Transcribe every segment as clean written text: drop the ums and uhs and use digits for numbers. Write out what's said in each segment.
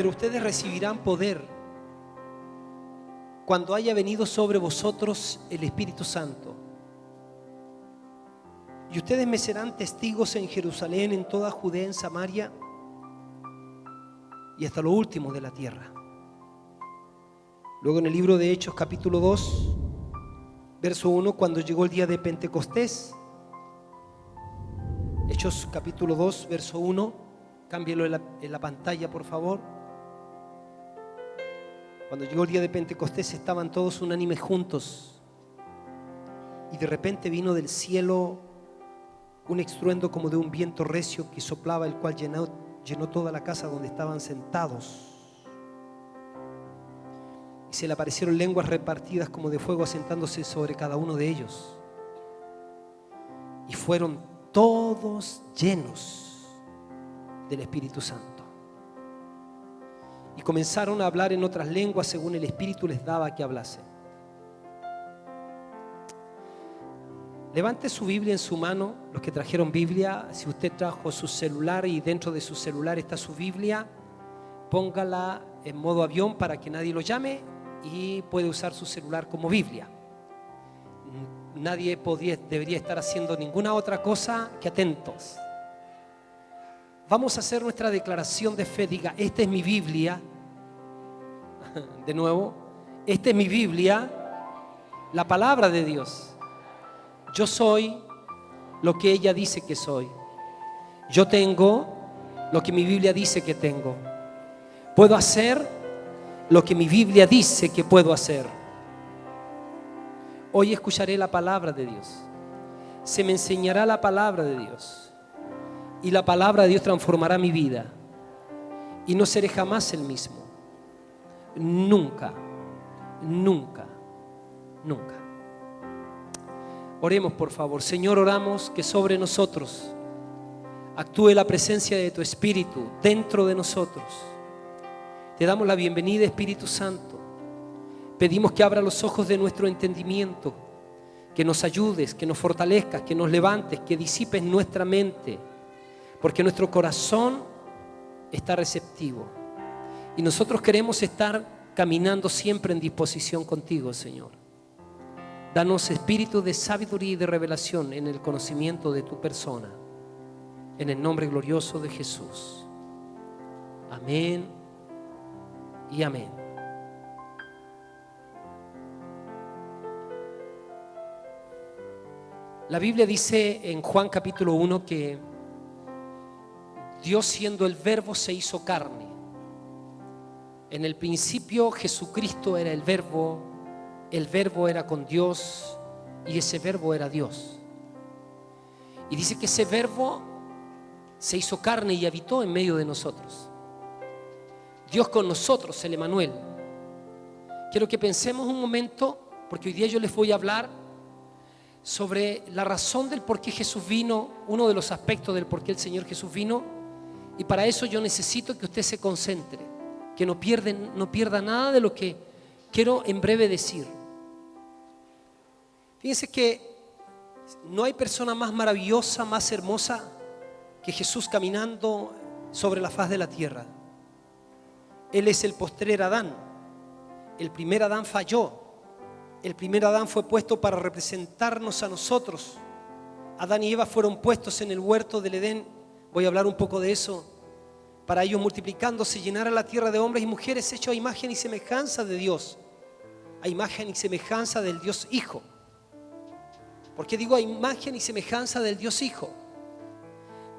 pero ustedes recibirán poder cuando haya venido sobre vosotros el Espíritu Santo. Y ustedes me serán testigos en Jerusalén, en toda Judea, en Samaria y hasta lo último de la tierra. Luego en el libro de Hechos capítulo 2, verso 1, cuando llegó el día de Pentecostés, Hechos capítulo 2, verso 1, cámbielo en la pantalla por favor. Cuando llegó el día de Pentecostés estaban todos unánimes juntos y de repente vino del cielo un estruendo como de un viento recio que soplaba, el cual llenó toda la casa donde estaban sentados. Y se le aparecieron lenguas repartidas como de fuego asentándose sobre cada uno de ellos. Y fueron todos llenos del Espíritu Santo. Y comenzaron a hablar en otras lenguas según el Espíritu les daba que hablasen. Levante su Biblia en su mano, los que trajeron Biblia. Si usted trajo su celular y dentro de su celular está su Biblia, póngala en modo avión para que nadie lo llame y puede usar su celular como Biblia. Nadie debería estar haciendo ninguna otra cosa que atentos. Vamos a hacer nuestra declaración de fe. Diga, esta es mi Biblia. De nuevo, esta es mi Biblia, la palabra de Dios. Yo soy lo que ella dice que soy. Yo tengo lo que mi Biblia dice que tengo. Puedo hacer lo que mi Biblia dice que puedo hacer. Hoy escucharé la palabra de Dios. Se me enseñará la palabra de Dios. Y la palabra de Dios transformará mi vida. Y no seré jamás el mismo. Nunca, nunca, nunca. Oremos por favor. Señor, oramos que sobre nosotros actúe la presencia de tu Espíritu dentro de nosotros. Te damos la bienvenida, Espíritu Santo. Pedimos que abra los ojos de nuestro entendimiento, que nos ayudes, que nos fortalezcas, que nos levantes, que disipes nuestra mente, porque nuestro corazón está receptivo y nosotros queremos estar caminando siempre en disposición contigo, Señor. Danos espíritu de sabiduría y de revelación en el conocimiento de tu persona, en el nombre glorioso de Jesús. Amén y amén. La Biblia dice en Juan capítulo 1 que Dios, siendo el Verbo, se hizo carne. En el principio Jesucristo era el Verbo era con Dios y ese Verbo era Dios. Y dice que ese Verbo se hizo carne y habitó en medio de nosotros. Dios con nosotros, el Emanuel. Quiero que pensemos un momento, porque hoy día yo les voy a hablar sobre la razón del por qué Jesús vino, uno de los aspectos del por qué el Señor Jesús vino. Y para eso yo necesito que usted se concentre, que no pierda nada de lo que quiero en breve decir. Fíjense que no hay persona más maravillosa, más hermosa que Jesús caminando sobre la faz de la tierra. Él es el postrer Adán. El primer Adán falló. El primer Adán fue puesto para representarnos a nosotros. Adán y Eva fueron puestos en el huerto del Edén. Voy a hablar un poco de eso. Para ellos, multiplicándose, llenar a la tierra de hombres y mujeres hechos a imagen y semejanza de Dios, a imagen y semejanza del Dios Hijo. ¿Por qué digo a imagen y semejanza del Dios Hijo?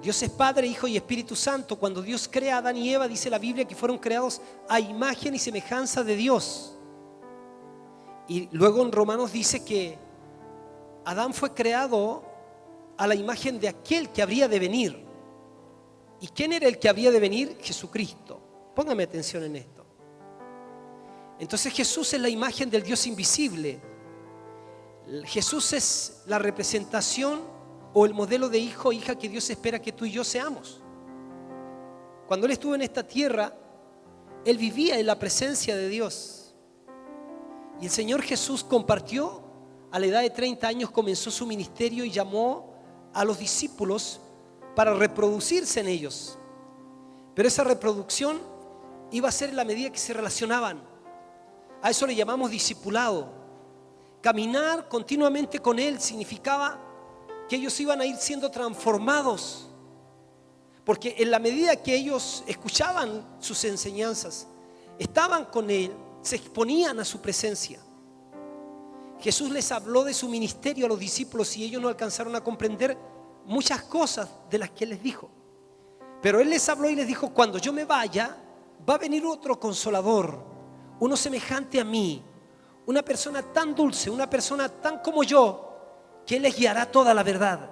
Dios es Padre, Hijo y Espíritu Santo. Cuando Dios crea a Adán y Eva, dice la Biblia que fueron creados a imagen y semejanza de Dios. Y luego en Romanos dice que Adán fue creado a la imagen de aquel que habría de venir. ¿Y quién era el que habría de venir? Jesucristo. Póngame atención en esto. Entonces Jesús es la imagen del Dios invisible. Jesús es la representación o el modelo de hijo o hija que Dios espera que tú y yo seamos. Cuando Él estuvo en esta tierra, Él vivía en la presencia de Dios. Y el Señor Jesús compartió, a la edad de 30 años comenzó su ministerio y llamó a los discípulos para reproducirse en ellos. Pero esa reproducción iba a ser en la medida que se relacionaban. A eso le llamamos discipulado. Caminar continuamente con Él significaba que ellos iban a ir siendo transformados, porque en la medida que ellos escuchaban sus enseñanzas, estaban con Él, se exponían a su presencia. Jesús les habló de su ministerio a los discípulos y ellos no alcanzaron a comprender muchas cosas de las que Él les dijo. Pero Él les habló y les dijo: cuando yo me vaya, va a venir otro consolador, uno semejante a mí, una persona tan dulce, una persona tan como yo, que Él les guiará toda la verdad.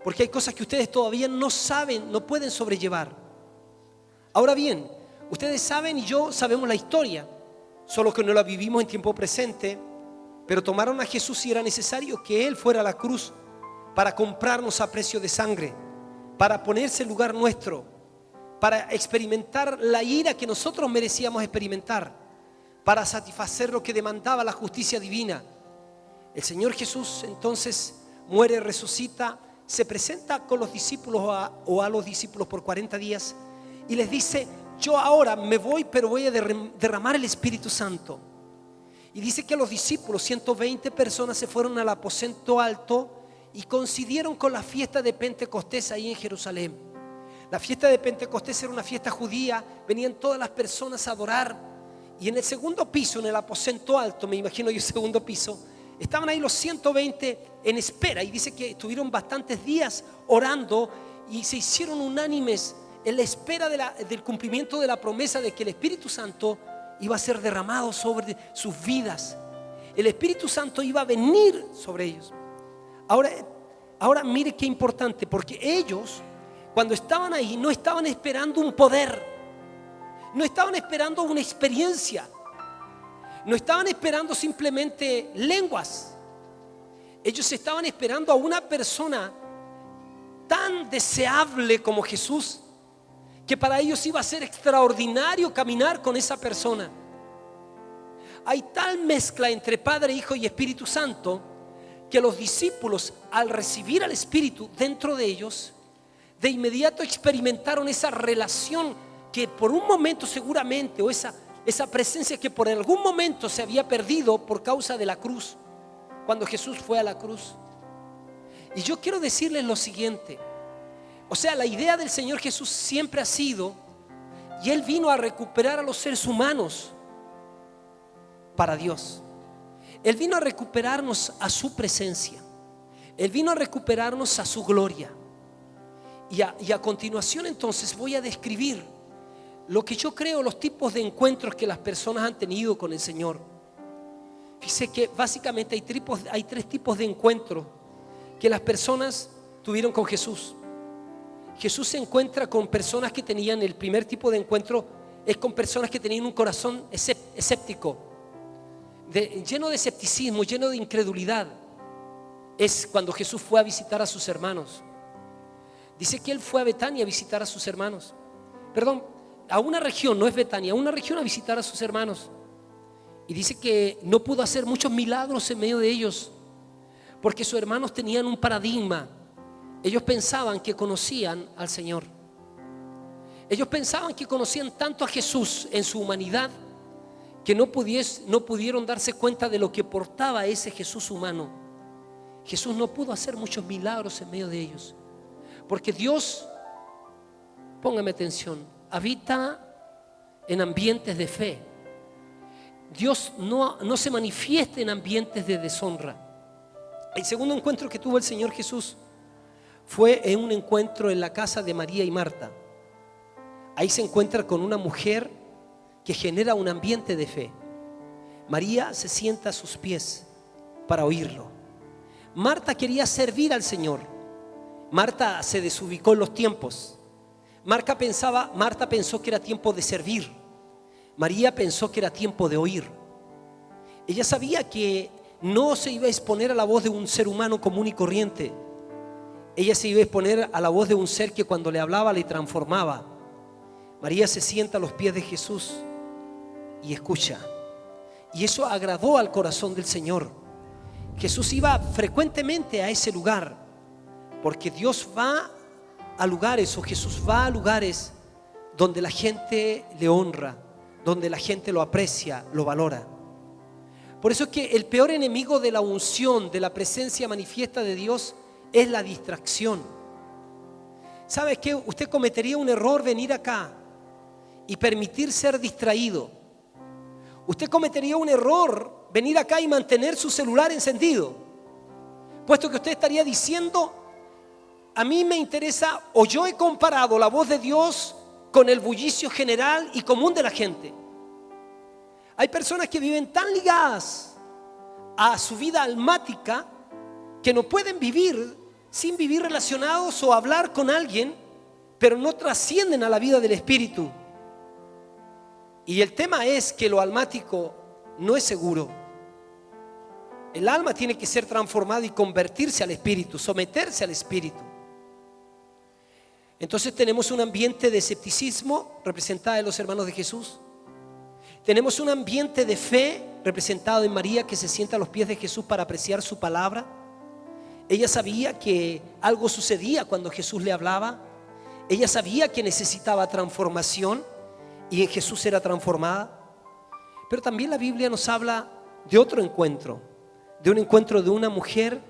Porque hay cosas que ustedes todavía no saben, no pueden sobrellevar. Ahora bien, ustedes saben y yo sabemos la historia, solo que no la vivimos en tiempo presente. Pero tomaron a Jesús y era necesario que Él fuera a la cruz para comprarnos a precio de sangre, para ponerse en lugar nuestro, para experimentar la ira que nosotros merecíamos experimentar, para satisfacer lo que demandaba la justicia divina. El Señor Jesús entonces muere, resucita, se presenta con los discípulos o a los discípulos por 40 días y les dice: yo ahora me voy, pero voy a derramar el Espíritu Santo. Y dice que los discípulos, 120 personas, se fueron al aposento alto y coincidieron con la fiesta de Pentecostés ahí en Jerusalén. La fiesta de Pentecostés era una fiesta judía, venían todas las personas a adorar. Y en el segundo piso, en el aposento alto, me imagino yo, el segundo piso, estaban ahí los 120 en espera. Y dice que estuvieron bastantes días orando y se hicieron unánimes en la espera del cumplimiento de la promesa de que el Espíritu Santo iba a ser derramado sobre sus vidas. El Espíritu Santo iba a venir sobre ellos. Ahora mire qué importante, porque ellos, cuando estaban ahí, no estaban esperando un poder, no estaban esperando una experiencia, no estaban esperando simplemente lenguas. Ellos estaban esperando a una persona tan deseable como Jesús, que para ellos iba a ser extraordinario caminar con esa persona. Hay tal mezcla entre Padre, Hijo y Espíritu Santo que los discípulos, al recibir al Espíritu dentro de ellos, de inmediato experimentaron esa relación que por un momento seguramente, o esa presencia que por algún momento se había perdido por causa de la cruz, cuando Jesús fue a la cruz. Y yo quiero decirles lo siguiente: o sea, la idea del Señor Jesús siempre ha sido, y Él vino a recuperar a los seres humanos para Dios. Él vino a recuperarnos a su presencia. Él vino a recuperarnos a su gloria. Y a continuación entonces voy a describir lo que yo creo, los tipos de encuentros que las personas han tenido con el Señor. Fíjese que básicamente hay tres tipos de encuentros que las personas tuvieron con Jesús. Jesús se encuentra con personas que tenían, el primer tipo de encuentro es con personas que tenían un corazón escéptico, lleno de escepticismo, lleno de incredulidad. Es cuando Jesús fue a visitar a sus hermanos. Dice que Él fue a Betania a visitar a sus hermanos. Perdón, a una región, no es Betania, a una región a visitar a sus hermanos. Y dice que no pudo hacer muchos milagros en medio de ellos, porque sus hermanos tenían un paradigma. Ellos pensaban que conocían al Señor. Ellos pensaban que conocían tanto a Jesús en su humanidad que no pudieron darse cuenta de lo que portaba ese Jesús humano. Jesús no pudo hacer muchos milagros en medio de ellos, porque Dios, póngame atención, habita en ambientes de fe. Dios no se manifiesta en ambientes de deshonra. El segundo encuentro que tuvo el Señor Jesús fue en un encuentro en la casa de María y Marta. Ahí se encuentra con una mujer que genera un ambiente de fe. María se sienta a sus pies para oírlo. Marta quería servir al Señor. Marta se desubicó en los tiempos. Marta pensó que era tiempo de servir. María pensó que era tiempo de oír. Ella sabía que no se iba a exponer a la voz de un ser humano común y corriente. Ella se iba a exponer a la voz de un ser que cuando le hablaba le transformaba. María se sienta a los pies de Jesús y escucha. Y eso agradó al corazón del Señor. Jesús iba frecuentemente a ese lugar, porque Dios va a lugares, o Jesús va a lugares donde la gente le honra, donde la gente lo aprecia, lo valora. Por eso es que el peor enemigo de la unción, de la presencia manifiesta de Dios, es la distracción. ¿Sabe qué? Usted cometería un error venir acá y permitir ser distraído. Usted cometería un error venir acá y mantener su celular encendido, puesto que usted estaría diciendo: a mí me interesa, o yo he comparado la voz de Dios con el bullicio general y común de la gente. Hay personas que viven tan ligadas a su vida almática que no pueden vivir sin vivir relacionados o hablar con alguien, pero no trascienden a la vida del espíritu. Y el tema es que lo almático no es seguro. El alma tiene que ser transformada y convertirse al espíritu, someterse al espíritu. Entonces tenemos un ambiente de escepticismo representado en los hermanos de Jesús. Tenemos un ambiente de fe representado en María, que se sienta a los pies de Jesús para apreciar su palabra. Ella sabía que algo sucedía cuando Jesús le hablaba. Ella sabía que necesitaba transformación y en Jesús era transformada. Pero también la Biblia nos habla de otro encuentro, de un encuentro de una mujer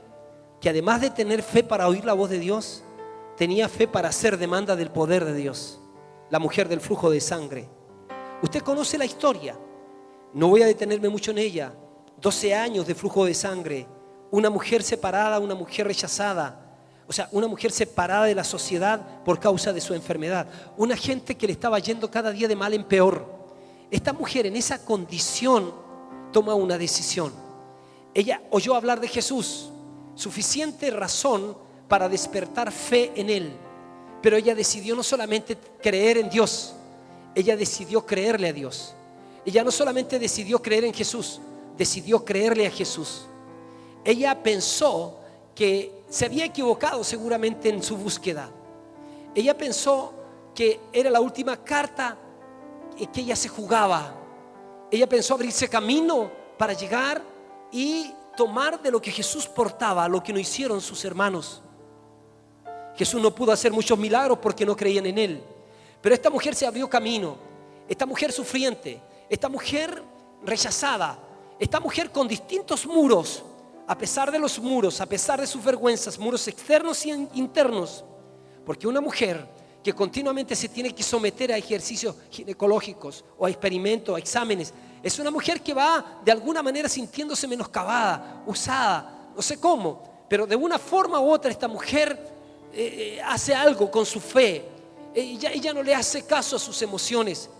que, además de tener fe para oír la voz de Dios, tenía fe para hacer demanda del poder de Dios. La mujer del flujo de sangre. Usted conoce la historia, no voy a detenerme mucho en ella. 12 años de flujo de sangre, una mujer separada, una mujer rechazada, o sea, una mujer separada de la sociedad por causa de su enfermedad, una gente que le estaba yendo cada día de mal en peor. Esta mujer, en esa condición, toma una decisión. Ella oyó hablar de Jesús, suficiente razón para despertar fe en Él, pero ella decidió no solamente creer en Dios, ella decidió creerle a Dios. Ella no solamente decidió creer en Jesús, decidió creerle a Jesús. Ella pensó que se había equivocado seguramente en su búsqueda. Ella pensó que era la última carta que ella se jugaba. Ella pensó abrirse camino para llegar y tomar de lo que Jesús portaba, lo que no hicieron sus hermanos. Jesús no pudo hacer muchos milagros porque no creían en Él. Pero esta mujer se abrió camino. Esta mujer sufriente, esta mujer rechazada, esta mujer con distintos muros, a pesar de los muros, a pesar de sus vergüenzas, muros externos y internos. Porque una mujer que continuamente se tiene que someter a ejercicios ginecológicos o a experimentos, a exámenes, es una mujer que va de alguna manera sintiéndose menoscabada, usada, no sé cómo, pero de una forma u otra esta mujer hace algo con su fe. Ella no le hace caso a sus emociones.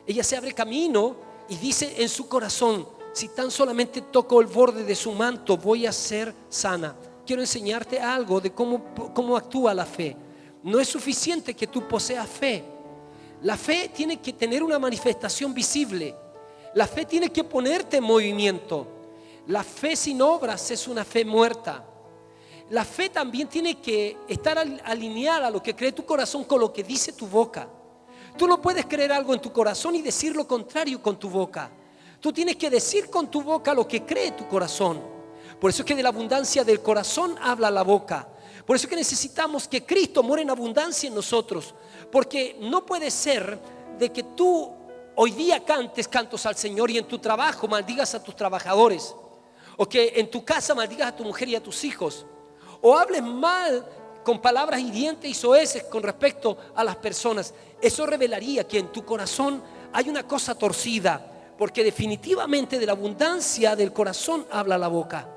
Ella se abre camino y dice en su corazón: si tan solamente toco el borde de su manto, voy a ser sana. Quiero enseñarte algo de cómo actúa la fe. No es suficiente que tú poseas fe. La fe tiene que tener una manifestación visible. La fe tiene que ponerte en movimiento. La fe sin obras es una fe muerta. La fe también tiene que estar alineada a lo que cree tu corazón con lo que dice tu boca. Tú no puedes creer algo en tu corazón y decir lo contrario con tu boca. Tú tienes que decir con tu boca lo que cree tu corazón. Por eso es que de la abundancia del corazón habla la boca. Por eso es que necesitamos que Cristo muera en abundancia en nosotros. Porque no puede ser de que tú hoy día cantes cantos al Señor y en tu trabajo maldigas a tus trabajadores, o que en tu casa maldigas a tu mujer y a tus hijos, o hables mal con palabras hirientes y soeces con respecto a las personas. Eso revelaría que en tu corazón hay una cosa torcida, porque definitivamente de la abundancia del corazón habla la boca.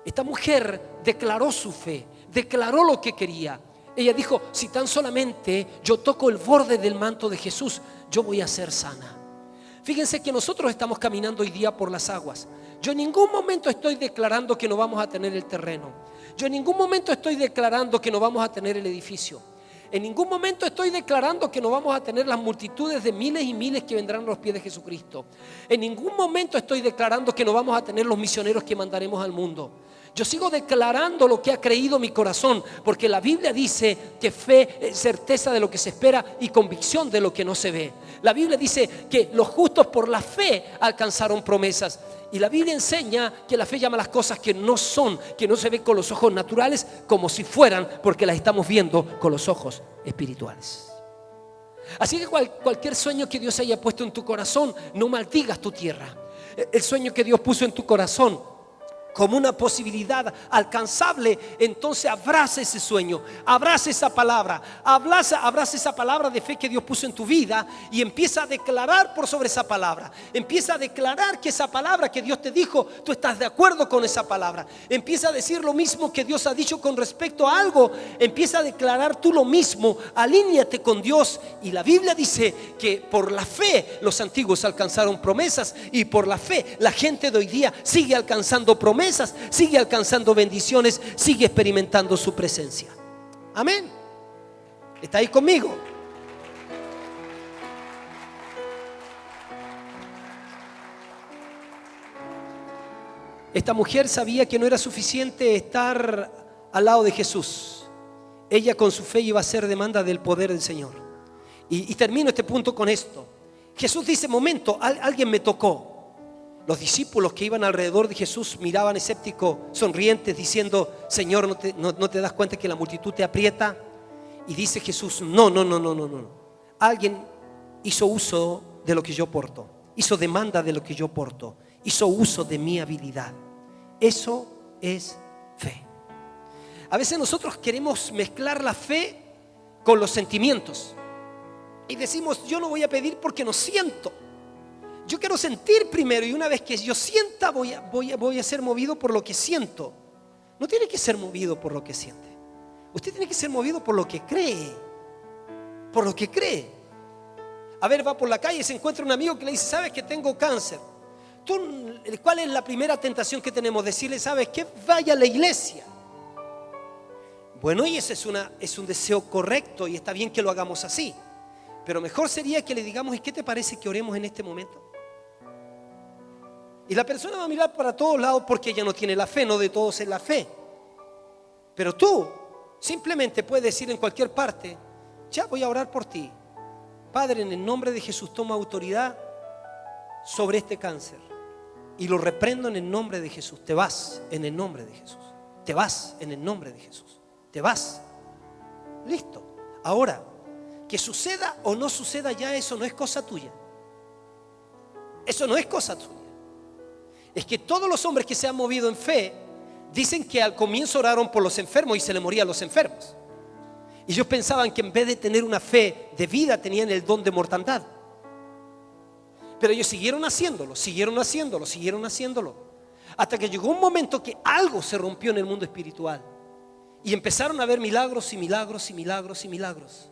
Esta mujer declaró su fe, declaró lo que quería. Ella dijo: si tan solamente yo toco el borde del manto de Jesús, yo voy a ser sana. Fíjense que nosotros estamos caminando hoy día por las aguas. Yo en ningún momento estoy declarando que no vamos a tener el terreno. Yo en ningún momento estoy declarando que no vamos a tener el edificio. En ningún momento estoy declarando que no vamos a tener las multitudes de miles y miles que vendrán a los pies de Jesucristo. En ningún momento estoy declarando que no vamos a tener los misioneros que mandaremos al mundo. Yo sigo declarando lo que ha creído mi corazón, porque la Biblia dice que fe es certeza de lo que se espera y convicción de lo que no se ve. La Biblia dice que los justos por la fe alcanzaron promesas. Y la Biblia enseña que la fe llama las cosas que no son, que no se ven con los ojos naturales, como si fueran, porque las estamos viendo con los ojos espirituales. Así que cualquier sueño que Dios haya puesto en tu corazón, no maldigas tu tierra. El sueño que Dios puso en tu corazón como una posibilidad alcanzable, entonces abraza ese sueño, abraza esa palabra, abraza esa palabra de fe que Dios puso en tu vida y empieza a declarar por sobre esa palabra. Empieza a declarar que esa palabra que Dios te dijo, tú estás de acuerdo con esa palabra. Empieza a decir lo mismo que Dios ha dicho con respecto a algo. Empieza a declarar tú lo mismo, alíñate con Dios. Y la Biblia dice que por la fe los antiguos alcanzaron promesas, y por la fe la gente de hoy día sigue alcanzando promesas, sigue alcanzando bendiciones, sigue experimentando su presencia. Amén. ¿Está ahí conmigo? Esta mujer sabía que no era suficiente estar al lado de Jesús. Ella con su fe iba a hacer demanda del poder del Señor. Y termino este punto con esto. Jesús dice: momento, alguien me tocó. Los discípulos que iban alrededor de Jesús miraban escépticos, sonrientes, diciendo: Señor, ¿no te das cuenta que la multitud te aprieta? Y dice Jesús: no. Alguien hizo uso de lo que yo porto, hizo demanda de lo que yo porto, hizo uso de mi habilidad. Eso es fe. A veces nosotros queremos mezclar la fe con los sentimientos y decimos: yo no voy a pedir porque no siento. Yo quiero sentir primero, y una vez que yo sienta voy a ser movido por lo que siento. No tiene que ser movido por lo que siente. Usted tiene que ser movido por lo que cree. Por lo que cree. A ver, va por la calle y se encuentra un amigo que le dice: ¿sabes que tengo cáncer? ¿Cuál es la primera tentación que tenemos? Decirle: ¿sabes qué? Vaya a la iglesia. Bueno, y ese es un deseo correcto y está bien que lo hagamos así. Pero mejor sería que le digamos: ¿y qué te parece que oremos en este momento? Y la persona va a mirar para todos lados porque ella no tiene la fe, no de todos es la fe. Pero tú simplemente puedes decir en cualquier parte: ya voy a orar por ti. Padre, en el nombre de Jesús, toma autoridad sobre este cáncer y lo reprendo en el nombre de Jesús. Te vas en el nombre de Jesús. Te vas en el nombre de Jesús. Te vas. Listo. Ahora, que suceda o no suceda ya, eso no es cosa tuya. Eso no es cosa tuya. Es que todos los hombres que se han movido en fe dicen que al comienzo oraron por los enfermos y se le morían los enfermos. Y ellos pensaban que en vez de tener una fe de vida, tenían el don de mortandad. Pero ellos siguieron haciéndolo, hasta que llegó un momento que algo se rompió en el mundo espiritual y empezaron a ver milagros y milagros y milagros y milagros.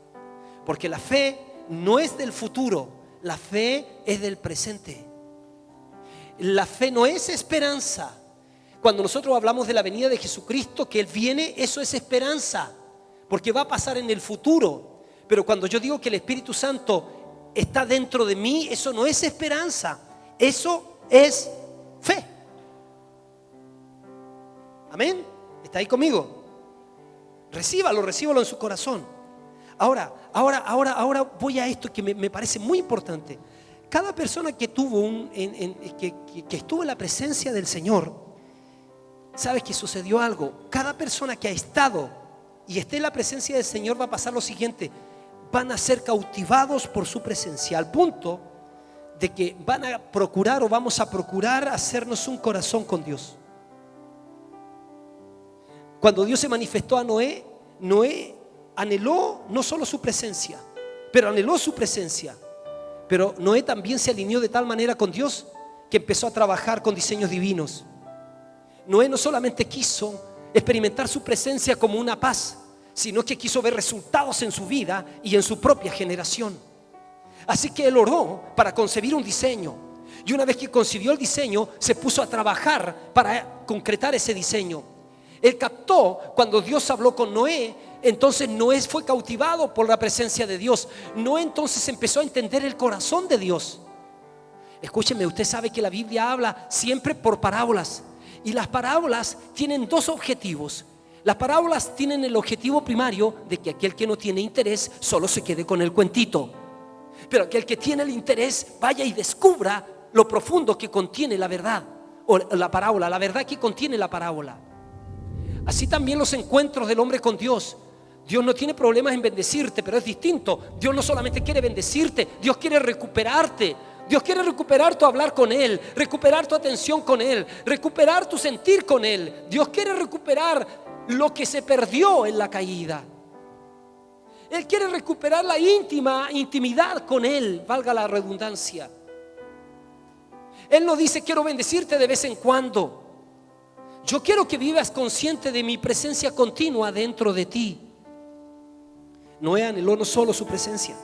Porque la fe no es del futuro, la fe es del presente. La fe no es esperanza. Cuando nosotros hablamos de la venida de Jesucristo, que Él viene, eso es esperanza, porque va a pasar en el futuro. Pero cuando yo digo que el Espíritu Santo está dentro de mí, eso no es esperanza, eso es fe. Amén. ¿Está ahí conmigo? Recíbalo en su corazón. Ahora voy a esto que me parece muy importante. Cada persona que tuvo que estuvo en la presencia del Señor, ¿sabes que sucedió algo? Cada persona que ha estado y esté en la presencia del Señor va a pasar lo siguiente: van a ser cautivados por su presencia, al punto de que van a procurar o vamos a procurar hacernos un corazón con Dios. Cuando Dios se manifestó a Noé, Noé anheló no solo su presencia, pero anheló su presencia. Pero Noé también se alineó de tal manera con Dios que empezó a trabajar con diseños divinos. Noé no solamente quiso experimentar su presencia como una paz, sino que quiso ver resultados en su vida y en su propia generación. Así que él oró para concebir un diseño, y una vez que concibió el diseño, se puso a trabajar para concretar ese diseño. Él captó cuando Dios habló con Noé. Entonces Noé fue cautivado por la presencia de Dios. Noé entonces empezó a entender el corazón de Dios. Escúcheme, usted sabe que la Biblia habla siempre por parábolas, y las parábolas tienen dos objetivos. Las parábolas tienen el objetivo primario de que aquel que no tiene interés solo se quede con el cuentito, pero aquel que tiene el interés vaya y descubra lo profundo que contiene la verdad, o la parábola, la verdad que contiene la parábola. Así también los encuentros del hombre con Dios. Dios no tiene problemas en bendecirte, pero es distinto. Dios no solamente quiere bendecirte, Dios quiere recuperarte. Dios quiere recuperar tu hablar con Él, recuperar tu atención con Él, recuperar tu sentir con Él. Dios quiere recuperar lo que se perdió en la caída. Él quiere recuperar la intimidad con Él, valga la redundancia. Él no dice quiero bendecirte de vez en cuando. Yo quiero que vivas consciente de mi presencia continua dentro de ti. Noé anheló no solo su presencia,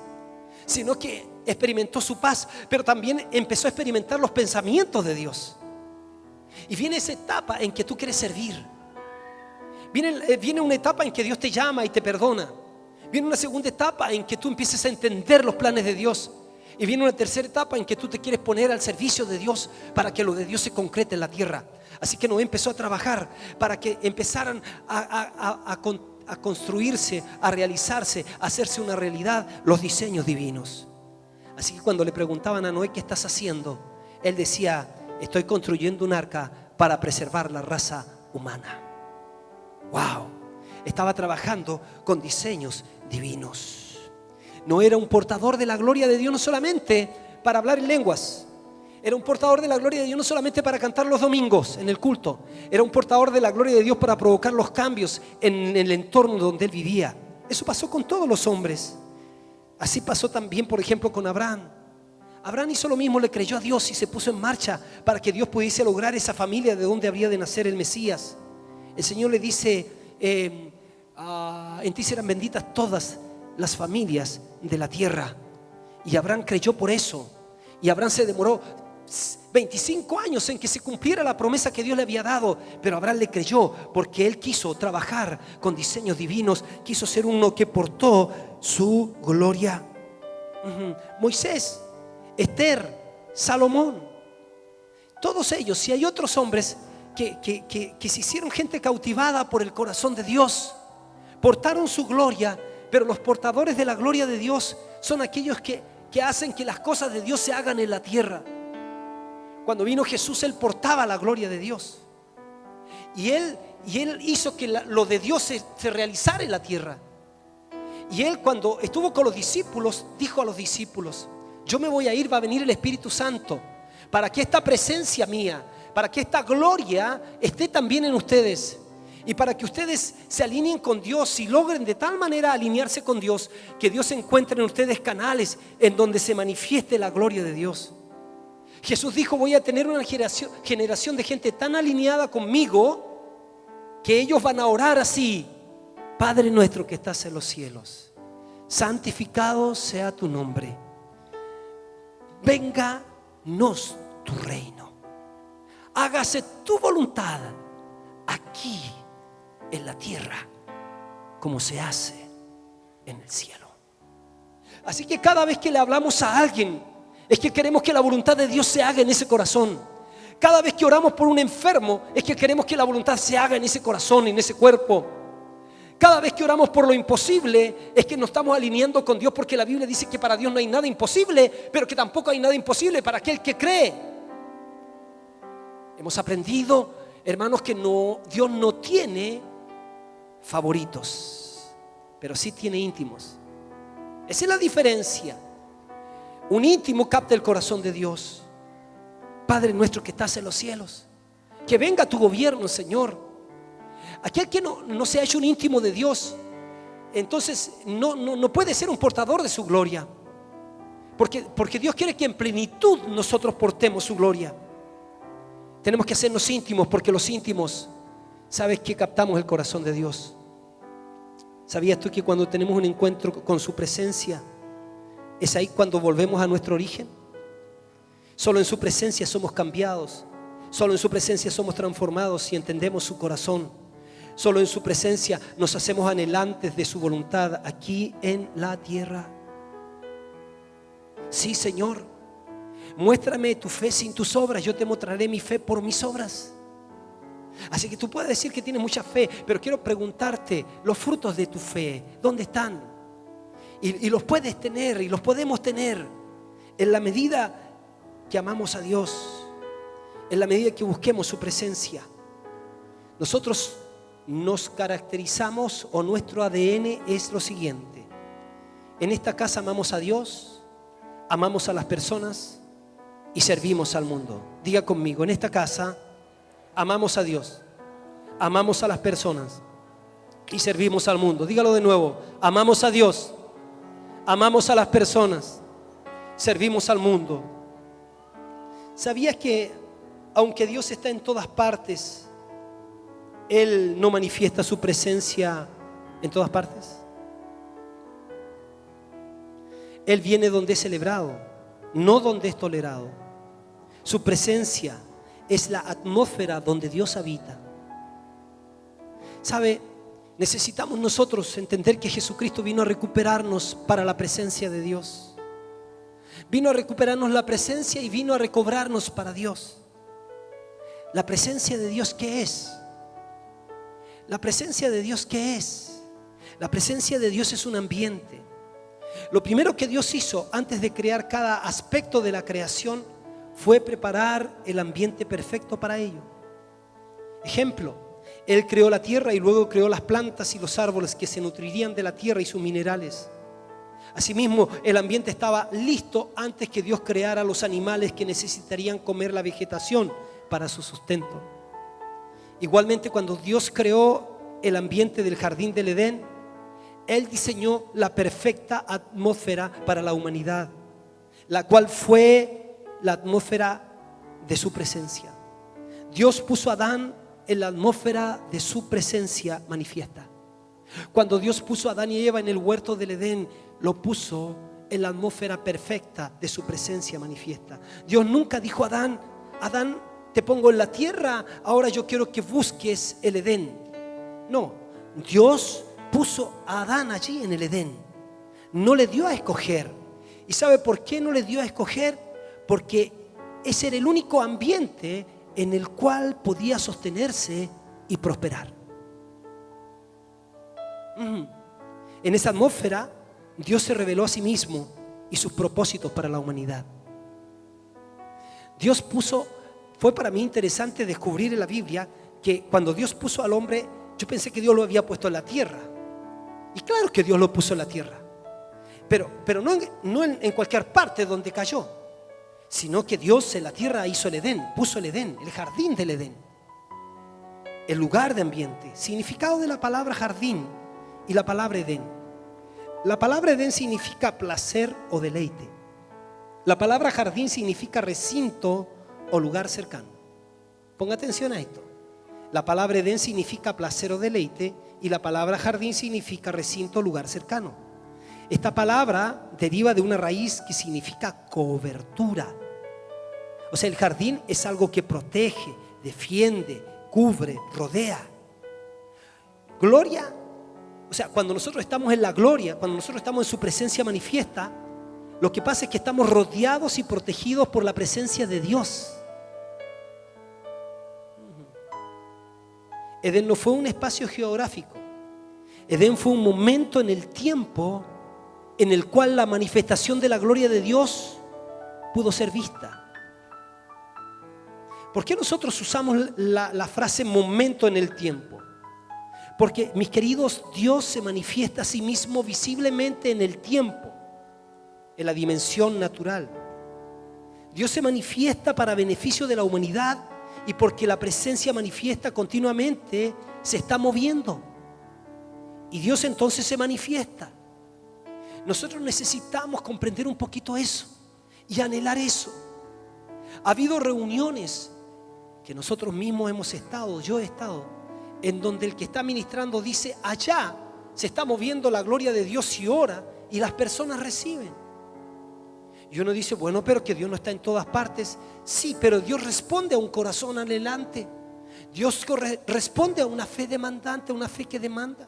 sino que experimentó su paz, pero también empezó a experimentar los pensamientos de Dios. Y viene esa etapa en que tú quieres servir. Viene una etapa en que Dios te llama y te perdona. Viene una segunda etapa en que tú empieces a entender los planes de Dios. Y viene una tercera etapa en que tú te quieres poner al servicio de Dios para que lo de Dios se concrete en la tierra. Así que Noé empezó a trabajar para que empezaran a construirse, a realizarse, a hacerse una realidad los diseños divinos. Así que cuando le preguntaban a Noé ¿qué estás haciendo?, él decía: estoy construyendo un arca para preservar la raza humana. Wow, estaba trabajando con diseños divinos. No era un portador de la gloria de Dios no solamente para hablar en lenguas. Era un portador de la gloria de Dios no solamente para cantar los domingos en el culto. Era un portador de la gloria de Dios para provocar los cambios en el entorno donde él vivía. Eso pasó con todos los hombres. Así pasó también, por ejemplo, con Abraham. Abraham hizo lo mismo, le creyó a Dios y se puso en marcha para que Dios pudiese lograr esa familia de donde habría de nacer el Mesías. El Señor le dice: en ti serán benditas todas las familias de la tierra. Y Abraham creyó por eso. Y Abraham se demoró 25 años en que se cumpliera la promesa que Dios le había dado, pero Abraham le creyó porque él quiso trabajar con diseños divinos, quiso ser uno que portó su gloria. Moisés, Esther, Salomón, todos ellos. Si hay otros hombres que se hicieron gente cautivada por el corazón de Dios, portaron su gloria, pero los portadores de la gloria de Dios son aquellos que hacen que las cosas de Dios se hagan en la tierra. Cuando vino Jesús, Él portaba la gloria de Dios. Y Él hizo que lo de Dios se realizara en la tierra. Y Él, cuando estuvo con los discípulos, dijo a los discípulos: yo me voy a ir, va a venir el Espíritu Santo, para que esta presencia mía, para que esta gloria esté también en ustedes. Y para que ustedes se alineen con Dios y logren de tal manera alinearse con Dios, que Dios encuentre en ustedes canales en donde se manifieste la gloria de Dios. Jesús dijo: voy a tener una generación de gente tan alineada conmigo que ellos van a orar así: Padre nuestro que estás en los cielos, santificado sea tu nombre, vénganos tu reino, hágase tu voluntad aquí en la tierra como se hace en el cielo. Así que cada vez que le hablamos a alguien, es que queremos que la voluntad de Dios se haga en ese corazón. Cada vez que oramos por un enfermo, es que queremos que la voluntad se haga en ese corazón, en ese cuerpo. Cada vez que oramos por lo imposible, es que nos estamos alineando con Dios, porque la Biblia dice que para Dios no hay nada imposible, pero que tampoco hay nada imposible para aquel que cree. Hemos aprendido, hermanos, que Dios no tiene favoritos, pero sí tiene íntimos. Esa es la diferencia. Un íntimo capta el corazón de Dios. Padre nuestro que estás en los cielos, que venga tu gobierno, Señor. Aquel que no se ha hecho un íntimo de Dios, entonces no puede ser un portador de su gloria, porque Dios quiere que en plenitud nosotros portemos su gloria. Tenemos que hacernos íntimos, porque los íntimos, ¿sabes qué? Captamos el corazón de Dios. ¿Sabías tú que cuando tenemos un encuentro con su presencia, es ahí cuando volvemos a nuestro origen? Solo en su presencia somos cambiados. Solo en su presencia somos transformados y entendemos su corazón. Solo en su presencia nos hacemos anhelantes de su voluntad aquí en la tierra. Sí, Señor, muéstrame tu fe sin tus obras, yo te mostraré mi fe por mis obras. Así que tú puedes decir que tienes mucha fe, pero quiero preguntarte, los frutos de tu fe, ¿dónde están? Y los puedes tener y los podemos tener en la medida que amamos a Dios, en la medida que busquemos su presencia. Nosotros nos caracterizamos o nuestro ADN es lo siguiente. En esta casa amamos a Dios, amamos a las personas y servimos al mundo. Diga conmigo, en esta casa amamos a Dios, amamos a las personas y servimos al mundo. Dígalo de nuevo, amamos a Dios, amamos a las personas, servimos al mundo. ¿Sabías que aunque Dios está en todas partes, Él no manifiesta su presencia en todas partes? Él viene donde es celebrado, no donde es tolerado. Su presencia es la atmósfera donde Dios habita. ¿Sabe? Necesitamos nosotros entender que Jesucristo vino a recuperarnos para la presencia de Dios. Vino a recuperarnos la presencia y vino a recobrarnos para Dios. La presencia de Dios, ¿qué es? La presencia de Dios, ¿qué es? La presencia de Dios es un ambiente. Lo primero que Dios hizo antes de crear cada aspecto de la creación fue preparar el ambiente perfecto para ello. Ejemplo, Él creó la tierra y luego creó las plantas y los árboles que se nutrirían de la tierra y sus minerales. Asimismo, el ambiente estaba listo antes que Dios creara los animales que necesitarían comer la vegetación para su sustento. Igualmente, cuando Dios creó el ambiente del jardín del Edén, Él diseñó la perfecta atmósfera para la humanidad, la cual fue la atmósfera de su presencia. Dios puso a Adán en la atmósfera de su presencia manifiesta. Cuando Dios puso a Adán y Eva en el huerto del Edén, lo puso en la atmósfera perfecta de su presencia manifiesta. Dios nunca dijo a Adán: Adán, te pongo en la tierra, ahora yo quiero que busques el Edén. No, Dios puso a Adán allí en el Edén. No le dio a escoger. ¿Y sabe por qué no le dio a escoger? Porque ese era el único ambiente en el cual podía sostenerse y prosperar. En esa atmósfera Dios se reveló a sí mismo y sus propósitos para la humanidad. Dios puso, fue para mí interesante descubrir en la Biblia que cuando Dios puso al hombre, yo pensé que Dios lo había puesto en la tierra. Y claro que Dios lo puso en la tierra, pero no en cualquier parte donde cayó, sino que Dios en la tierra hizo el Edén, puso el Edén, el jardín del Edén, el lugar de ambiente. Significado de la palabra jardín y la palabra Edén. La palabra Edén significa placer o deleite. La palabra jardín significa recinto o lugar cercano. Ponga atención a esto. La palabra Edén significa placer o deleite y la palabra jardín significa recinto o lugar cercano. Esta palabra deriva de una raíz que significa cobertura. O sea, el jardín es algo que protege, defiende, cubre, rodea. Gloria, o sea, cuando nosotros estamos en la gloria, cuando nosotros estamos en su presencia manifiesta, lo que pasa es que estamos rodeados y protegidos por la presencia de Dios. Edén no fue un espacio geográfico. Edén fue un momento en el tiempo en el cual la manifestación de la gloria de Dios pudo ser vista. ¿Por qué nosotros usamos la frase momento en el tiempo? Porque, mis queridos, Dios se manifiesta a sí mismo visiblemente en el tiempo, en la dimensión natural. Dios se manifiesta para beneficio de la humanidad y porque la presencia manifiesta continuamente se está moviendo. Y Dios entonces se manifiesta. Nosotros necesitamos comprender un poquito eso y anhelar eso. Ha habido reuniones que nosotros mismos hemos estado, yo he estado, en donde el que está ministrando dice: allá se está moviendo la gloria de Dios y ora, y las personas reciben. Y uno dice: bueno, pero que Dios no está en todas partes. Sí, pero Dios responde a un corazón anhelante. Dios responde a una fe demandante, a una fe que demanda.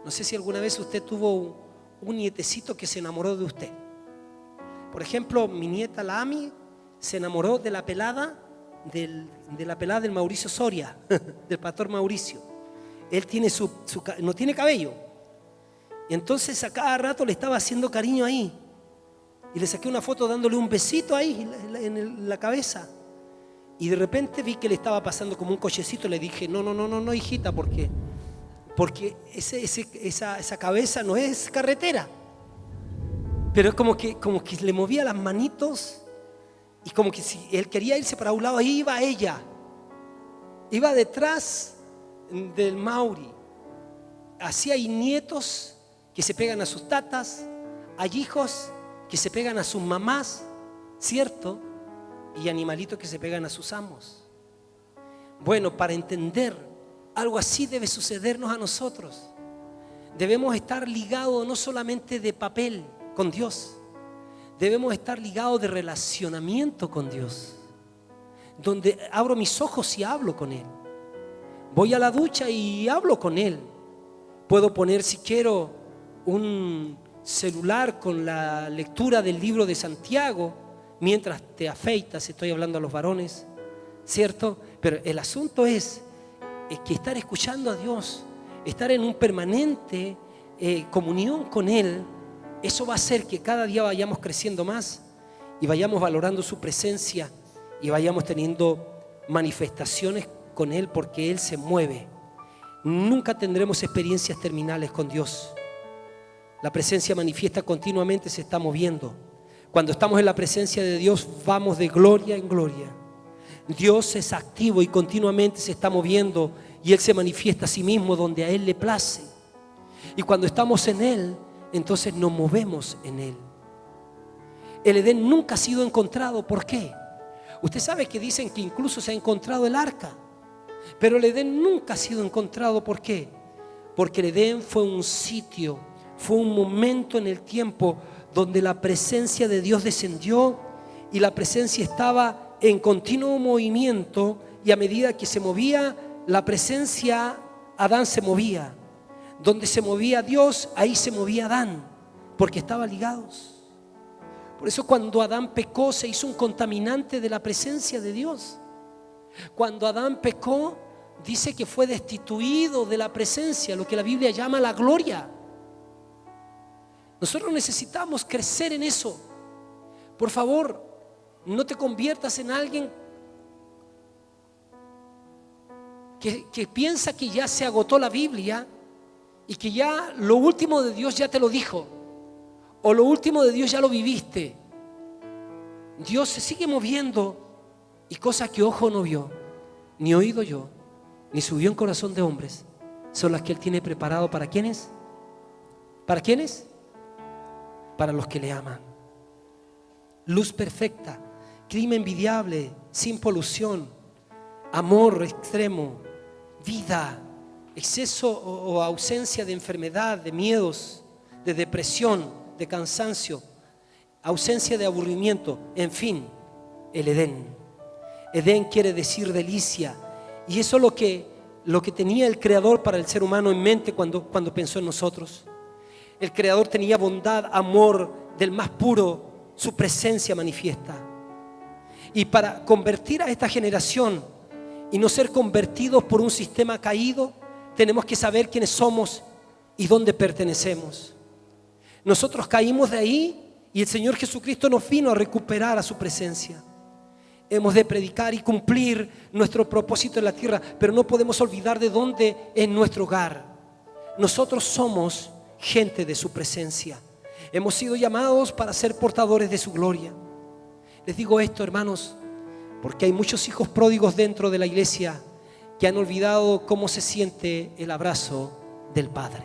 No sé si alguna vez usted tuvo un nietecito que se enamoró de usted. Por ejemplo, mi nieta, la Ami, se enamoró de la pelada del Mauricio Soria, del pastor Mauricio. Él tiene no tiene cabello. Y entonces a cada rato le estaba haciendo cariño ahí. Y le saqué una foto dándole un besito ahí en la cabeza. Y de repente vi que le estaba pasando como un cochecito. Le dije, no, hijita, porque esa cabeza no es carretera. Pero es como que le movía las manitos y como que si él quería irse para un lado, ahí iba ella. Iba detrás del Mauri. Así hay nietos que se pegan a sus tatas, hay hijos que se pegan a sus mamás, ¿cierto? Y animalitos que se pegan a sus amos. Bueno, para entender, algo así debe sucedernos a nosotros. Debemos estar ligados no solamente de papel con Dios, debemos estar ligados de relacionamiento con Dios, donde abro mis ojos y hablo con Él. Voy a la ducha y hablo con Él. Puedo poner, si quiero, un celular con la lectura del libro de Santiago mientras te afeitas. Estoy hablando a los varones, ¿cierto? Pero el asunto es que estar escuchando a Dios, estar en un permanente comunión con Él, eso va a hacer que cada día vayamos creciendo más y vayamos valorando su presencia y vayamos teniendo manifestaciones con Él, porque Él se mueve. Nunca tendremos experiencias terminales con Dios. La presencia manifiesta continuamente, se está moviendo. Cuando estamos en la presencia de Dios, vamos de gloria en gloria. Dios es activo y continuamente se está moviendo, y Él se manifiesta a sí mismo donde a Él le place. Y cuando estamos en Él, entonces nos movemos en Él. El Edén nunca ha sido encontrado. ¿Por qué? Usted sabe que dicen que incluso se ha encontrado el arca, pero el Edén nunca ha sido encontrado. ¿Por qué? Porque el Edén fue un sitio, fue un momento en el tiempo donde la presencia de Dios descendió, y la presencia estaba en continuo movimiento, y a medida que se movía la presencia, Adán se movía. Donde se movía Dios, ahí se movía Adán, porque estaban ligados. Por eso cuando Adán pecó, se hizo un contaminante de la presencia de Dios. Cuando Adán pecó, dice que fue destituido de la presencia, lo que la Biblia llama la gloria. Nosotros necesitamos crecer en eso. Por favor, no te conviertas en alguien que piensa que ya se agotó la Biblia y que ya lo último de Dios ya te lo dijo, o lo último de Dios ya lo viviste. Dios se sigue moviendo, y cosas que ojo no vio, ni oído yo, ni subió en corazón de hombres, son las que Él tiene preparado. ¿Para quiénes? ¿Para quiénes? Para los que le aman. Luz perfecta, clima envidiable, sin polución, amor extremo, vida, exceso o ausencia de enfermedad, de miedos, de depresión, de cansancio, ausencia de aburrimiento, en fin, el Edén. Edén quiere decir delicia, y eso es lo que tenía el Creador para el ser humano en mente cuando pensó en nosotros. El Creador tenía bondad, amor del más puro, su presencia manifiesta. Y para convertir a esta generación y no ser convertidos por un sistema caído, tenemos que saber quiénes somos y dónde pertenecemos. Nosotros caímos de ahí, y el Señor Jesucristo nos vino a recuperar a su presencia. Hemos de predicar y cumplir nuestro propósito en la tierra, pero no podemos olvidar de dónde es nuestro hogar. Nosotros somos gente de su presencia. Hemos sido llamados para ser portadores de su gloria. Les digo esto, hermanos, porque hay muchos hijos pródigos dentro de la iglesia que han olvidado cómo se siente el abrazo del Padre.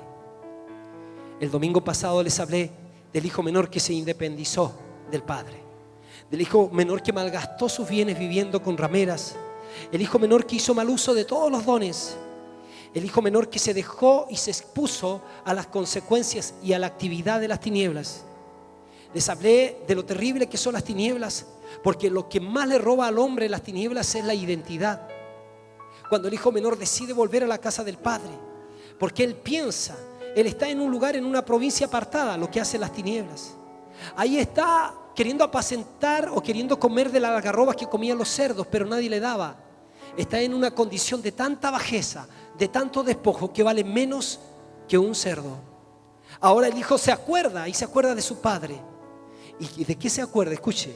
El domingo pasado les hablé del hijo menor que se independizó del Padre, del hijo menor que malgastó sus bienes viviendo con rameras, el hijo menor que hizo mal uso de todos los dones, el hijo menor que se dejó y se expuso a las consecuencias y a la actividad de las tinieblas. Les hablé de lo terrible que son las tinieblas, porque lo que más le roba al hombre las tinieblas es la identidad. Cuando el hijo menor decide volver a la casa del Padre, porque él piensa, él está en un lugar, en una provincia apartada, lo que hacen las tinieblas. Ahí está queriendo apacentar o queriendo comer de las algarrobas que comían los cerdos, pero nadie le daba. Está en una condición de tanta bajeza, de tanto despojo, que vale menos que un cerdo. Ahora el hijo se acuerda, y se acuerda de su padre. ¿Y de qué se acuerda? Escuche,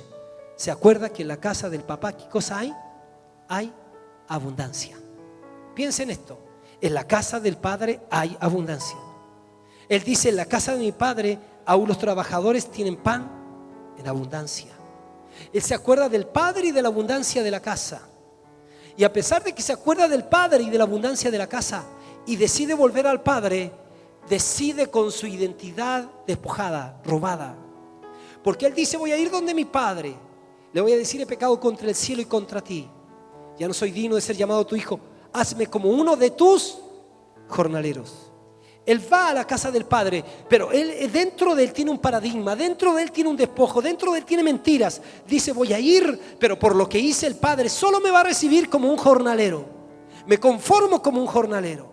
se acuerda que en la casa del papá, ¿qué cosa hay? hay abundancia. Piensen en esto. En la casa del Padre hay abundancia. Él dice, en la casa de mi Padre aún los trabajadores tienen pan en abundancia. Él se acuerda del Padre y de la abundancia de la casa. Y a pesar de que se acuerda del Padre y de la abundancia de la casa y decide volver al Padre, decide con su identidad despojada, robada. Porque Él dice, voy a ir donde mi Padre. Le voy a decir, he pecado contra el cielo y contra ti. Ya no soy digno de ser llamado tu hijo. Hazme como uno de tus jornaleros. Él va a la casa del Padre, pero dentro de él tiene un paradigma, dentro de él tiene un despojo, dentro de él tiene mentiras. Dice, voy a ir, pero por lo que hice el Padre solo me va a recibir como un jornalero. Me conformo como un jornalero.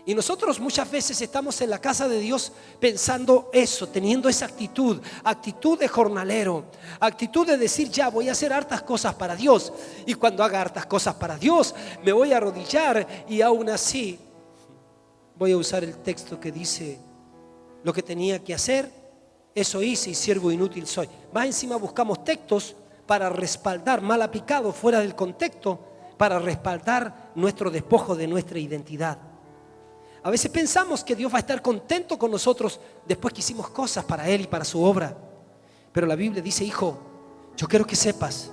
Y nosotros muchas veces estamos en la casa de Dios pensando eso, teniendo esa actitud de jornalero, actitud de decir, ya voy a hacer hartas cosas para Dios. Y cuando haga hartas cosas para Dios, me voy a arrodillar y aún así voy a usar el texto que dice, lo que tenía que hacer, eso hice y siervo inútil soy. Más encima buscamos textos para respaldar, mal aplicado fuera del contexto, para respaldar nuestro despojo de nuestra identidad. A veces pensamos que Dios va a estar contento con nosotros después que hicimos cosas para Él y para su obra. Pero la Biblia dice, hijo, yo quiero que sepas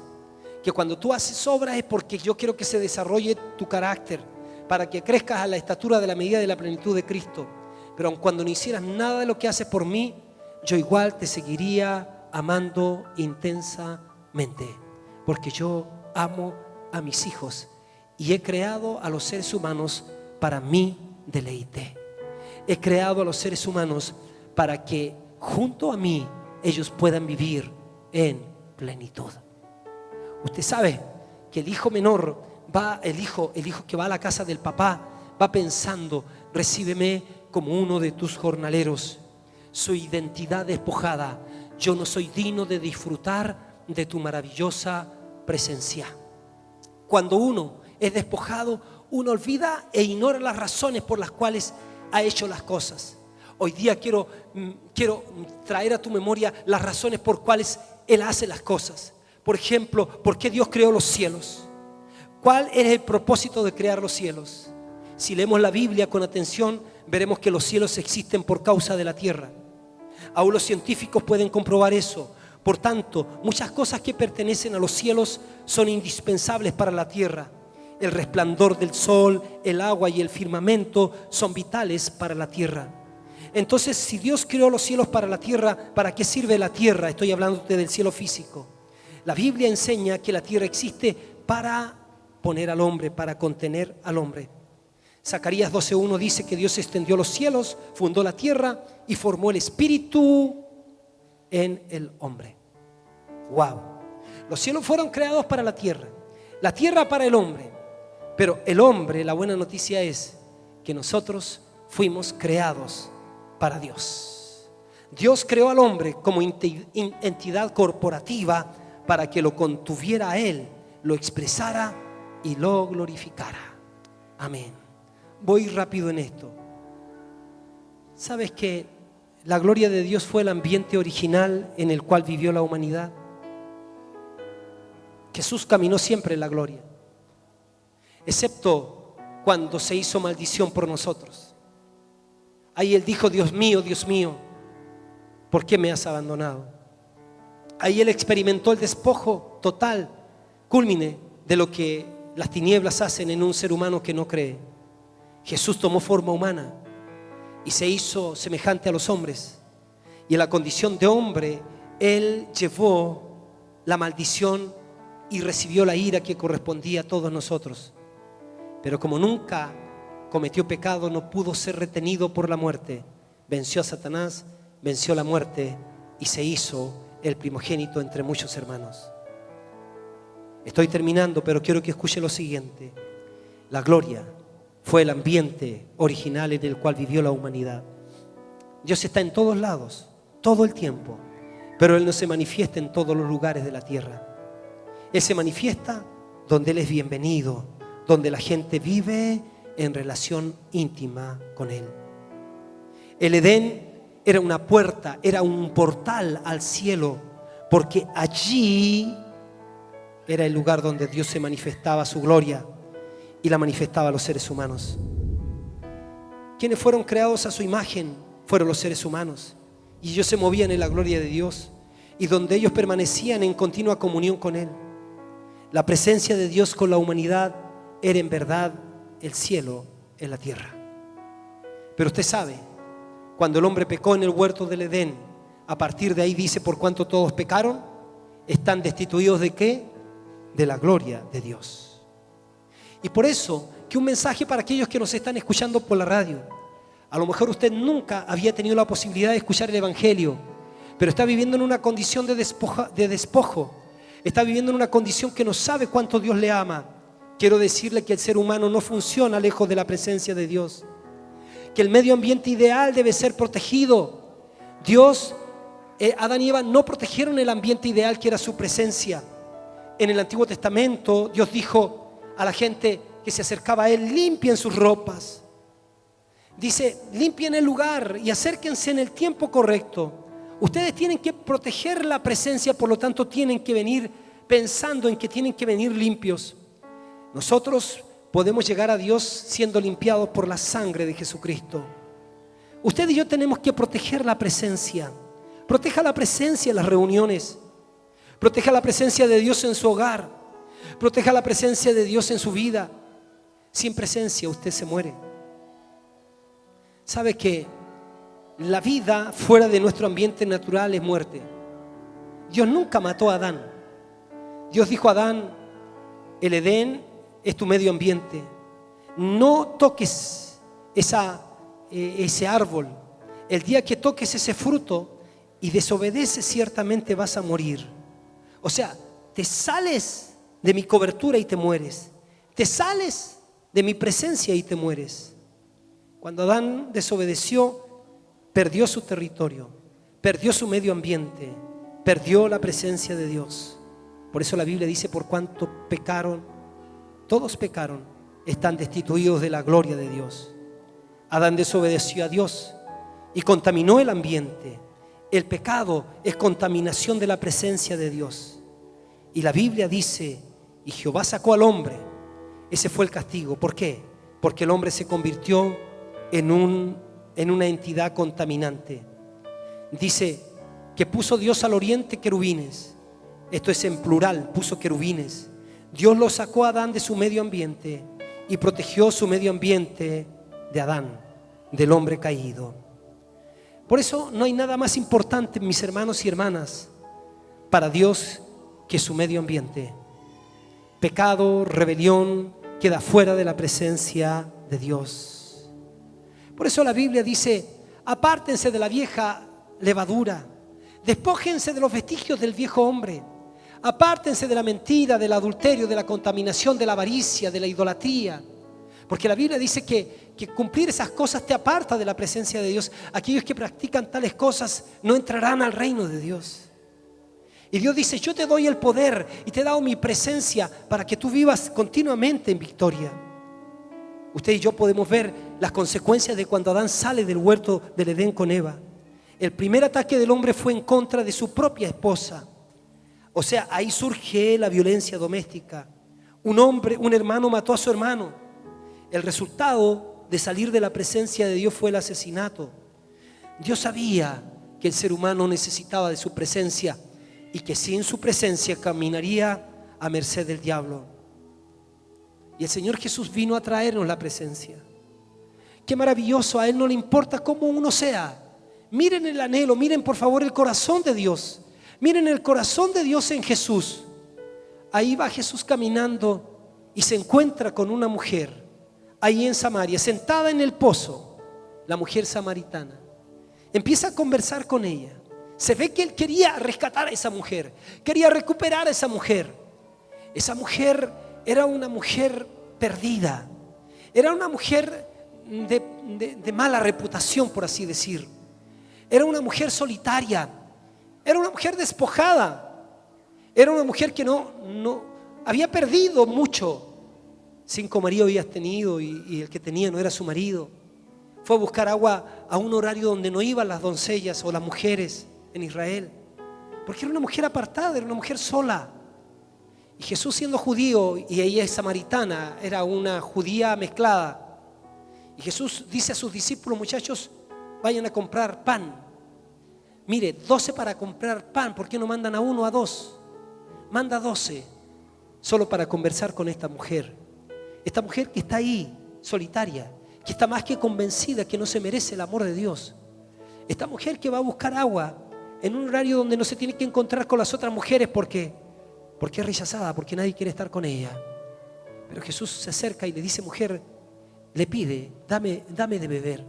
que cuando tú haces obras es porque yo quiero que se desarrolle tu carácter, para que crezcas a la estatura de la medida de la plenitud de Cristo. Pero aun cuando no hicieras nada de lo que haces por mí, yo igual te seguiría amando intensamente, porque yo amo a mis hijos y he creado a los seres humanos para mi deleite. He creado a los seres humanos para que junto a mí ellos puedan vivir en plenitud. Usted sabe que el hijo menor el hijo que va a la casa del papá va pensando, recíbeme como uno de tus jornaleros. Su identidad despojada, yo no soy digno de disfrutar de tu maravillosa presencia. Cuando uno es despojado, uno olvida e ignora las razones por las cuales ha hecho las cosas. Hoy día quiero traer a tu memoria las razones por cuales Él hace las cosas. Por ejemplo, ¿por qué Dios creó los cielos? ¿Cuál es el propósito de crear los cielos? Si leemos la Biblia con atención, veremos que los cielos existen por causa de la tierra. Aún los científicos pueden comprobar eso. Por tanto, muchas cosas que pertenecen a los cielos son indispensables para la tierra. El resplandor del sol, el agua y el firmamento son vitales para la tierra. Entonces, si Dios creó los cielos para la tierra, ¿para qué sirve la tierra? Estoy hablando del cielo físico. La Biblia enseña que la tierra existe para poner al hombre, para contener al hombre. Zacarías 12:1 dice que Dios extendió los cielos, fundó la tierra y formó el espíritu en el hombre. Wow. Los cielos fueron creados para la tierra para el hombre. Pero el hombre, la buena noticia es que nosotros fuimos creados para Dios. Dios creó al hombre como entidad corporativa para que lo contuviera a Él, lo expresara y lo glorificara. Amén. Voy rápido en esto. ¿Sabes que la gloria de Dios fue el ambiente original en el cual vivió la humanidad? Jesús caminó siempre en la gloria, excepto cuando se hizo maldición por nosotros. Ahí Él dijo, Dios mío, ¿por qué me has abandonado? Ahí Él experimentó el despojo total, cúlmine de lo que las tinieblas hacen en un ser humano que no cree. Jesús tomó forma humana y se hizo semejante a los hombres. Y en la condición de hombre, Él llevó la maldición y recibió la ira que correspondía a todos nosotros. Pero como nunca cometió pecado, no pudo ser retenido por la muerte. Venció a Satanás, venció la muerte y se hizo el primogénito entre muchos hermanos. Estoy terminando, pero quiero que escuche lo siguiente. La gloria fue el ambiente original en el cual vivió la humanidad. Dios está en todos lados, todo el tiempo, pero Él no se manifiesta en todos los lugares de la tierra. Él se manifiesta donde Él es bienvenido, donde la gente vive en relación íntima con Él. El Edén era una puerta, era un portal al cielo, porque allí era el lugar donde Dios se manifestaba su gloria y la manifestaba a los seres humanos. Quienes fueron creados a su imagen fueron los seres humanos, y ellos se movían en la gloria de Dios, y donde ellos permanecían en continua comunión con Él. La presencia de Dios con la humanidad era en verdad el cielo en la tierra. Pero usted sabe, cuando el hombre pecó en el huerto del Edén, a partir de ahí dice: por cuanto todos pecaron, están destituidos ¿de qué? De la gloria de Dios. Y por eso, que un mensaje para aquellos que nos están escuchando por la radio. A lo mejor usted nunca había tenido la posibilidad de escuchar el Evangelio, pero está viviendo en una condición de despojo. Está viviendo en una condición que no sabe cuánto Dios le ama. Quiero decirle que el ser humano no funciona lejos de la presencia de Dios, que el medio ambiente ideal debe ser protegido. Adán y Eva no protegieron el ambiente ideal, que era su presencia. En el Antiguo Testamento Dios dijo a la gente que se acercaba a Él: limpien sus ropas. Dice: limpien el lugar y acérquense en el tiempo correcto. Ustedes tienen que proteger la presencia, por lo tanto tienen que venir pensando en que tienen que venir limpios. Nosotros podemos llegar a Dios siendo limpiados por la sangre de Jesucristo. Usted y yo tenemos que proteger la presencia. Proteja la presencia en las reuniones. Proteja la presencia de Dios en su hogar. Proteja la presencia de Dios en su vida. Sin presencia usted se muere. ¿Sabe que la vida fuera de nuestro ambiente natural es muerte? Dios nunca mató a Adán. Dios dijo a Adán: el Edén es tu medio ambiente. No toques ese árbol. El día que toques ese fruto y desobedeces, ciertamente vas a morir. O sea, te sales de mi cobertura y te mueres. Te sales de mi presencia y te mueres. Cuando Adán desobedeció, perdió su territorio, perdió su medio ambiente, perdió la presencia de Dios. Por eso la Biblia dice: por cuanto pecaron, todos pecaron, están destituidos de la gloria de Dios. Adán desobedeció a Dios y contaminó el ambiente. El pecado es contaminación de la presencia de Dios. Y la Biblia dice: y Jehová sacó al hombre. Ese fue el castigo. ¿Por qué? Porque el hombre se convirtió en una entidad contaminante. Dice que puso Dios al oriente querubines. Esto es en plural, puso querubines. Dios lo sacó a Adán de su medio ambiente y protegió su medio ambiente de Adán, del hombre caído. Por eso no hay nada más importante, mis hermanos y hermanas, para Dios que su medio ambiente. Pecado, rebelión, queda fuera de la presencia de Dios. Por eso la Biblia dice: apártense de la vieja levadura, despójense de los vestigios del viejo hombre, apártense de la mentira, del adulterio, de la contaminación, de la avaricia, de la idolatría. Porque la Biblia dice que cumplir esas cosas te aparta de la presencia de Dios. Aquellos que practican tales cosas no entrarán al reino de Dios. Y Dios dice: yo te doy el poder y te he dado mi presencia para que tú vivas continuamente en victoria. Usted y yo podemos ver las consecuencias de cuando Adán sale del huerto del Edén con Eva. El primer ataque del hombre fue en contra de su propia esposa. O sea, ahí surge la violencia doméstica. Un hermano mató a su hermano. El resultado de salir de la presencia de Dios fue el asesinato. Dios sabía que el ser humano necesitaba de su presencia y que sin su presencia caminaría a merced del diablo. Y el Señor Jesús vino a traernos la presencia. Qué maravilloso, a Él no le importa cómo uno sea. Miren el anhelo, miren por favor el corazón de Dios. Miren el corazón de Dios en Jesús. Ahí va Jesús caminando y se encuentra con una mujer ahí en Samaria, sentada en el pozo, la mujer samaritana. Empieza a conversar con ella. Se ve que Él quería rescatar a esa mujer, quería recuperar a esa mujer. Esa mujer era una mujer perdida, era una mujer de mala reputación, por así decir. Era una mujer solitaria, era una mujer despojada, era una mujer que no había perdido mucho. 5 maridos habías tenido y el que tenía no era su marido. Fue a buscar agua a un horario donde no iban las doncellas o las mujeres en Israel, porque era una mujer apartada, era una mujer sola. Y Jesús, siendo judío y ella es samaritana, era una judía mezclada. Y Jesús dice a sus discípulos: muchachos, vayan a comprar pan. Mire, 12 para comprar pan. ¿Por qué no mandan a uno o a dos? Manda 12 solo para conversar con esta mujer. Esta mujer que está ahí, solitaria, que está más que convencida que no se merece el amor de Dios. Esta mujer que va a buscar agua en un horario donde no se tiene que encontrar con las otras mujeres porque es rechazada, porque nadie quiere estar con ella. Pero Jesús se acerca y le dice: mujer, le pide, dame de beber.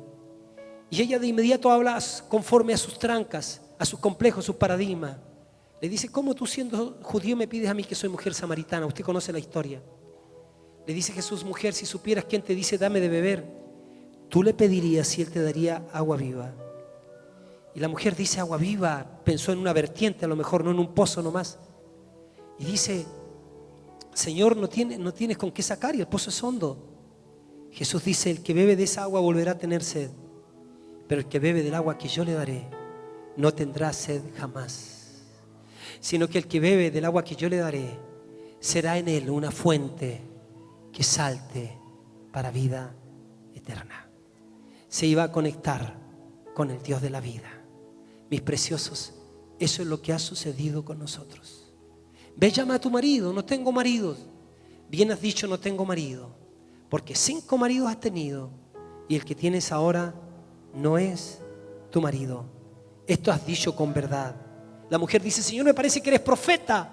Y ella de inmediato habla conforme a sus trancas, a sus complejos, a sus paradigmas. Le dice: ¿cómo tú, siendo judío, me pides a mí que soy mujer samaritana? Usted conoce la historia. Le dice Jesús: mujer, si supieras quién te dice dame de beber, tú le pedirías y él te daría agua viva. Y la mujer dice: agua viva. Pensó en una vertiente, a lo mejor no en un pozo nomás. Y dice: Señor, no tienes con qué sacar y el pozo es hondo. Jesús dice: el que bebe de esa agua volverá a tener sed, pero el que bebe del agua que yo le daré no tendrá sed jamás, sino que el que bebe del agua que yo le daré será en él una fuente que salte para vida eterna. Se iba a conectar con el Dios de la vida. Mis preciosos, eso es lo que ha sucedido con nosotros. Ve, llama a tu marido. No tengo marido. Bien has dicho, no tengo marido, porque 5 maridos has tenido y el que tienes ahora no es tu marido. Esto has dicho con verdad. La mujer dice: Señor, me parece que eres profeta,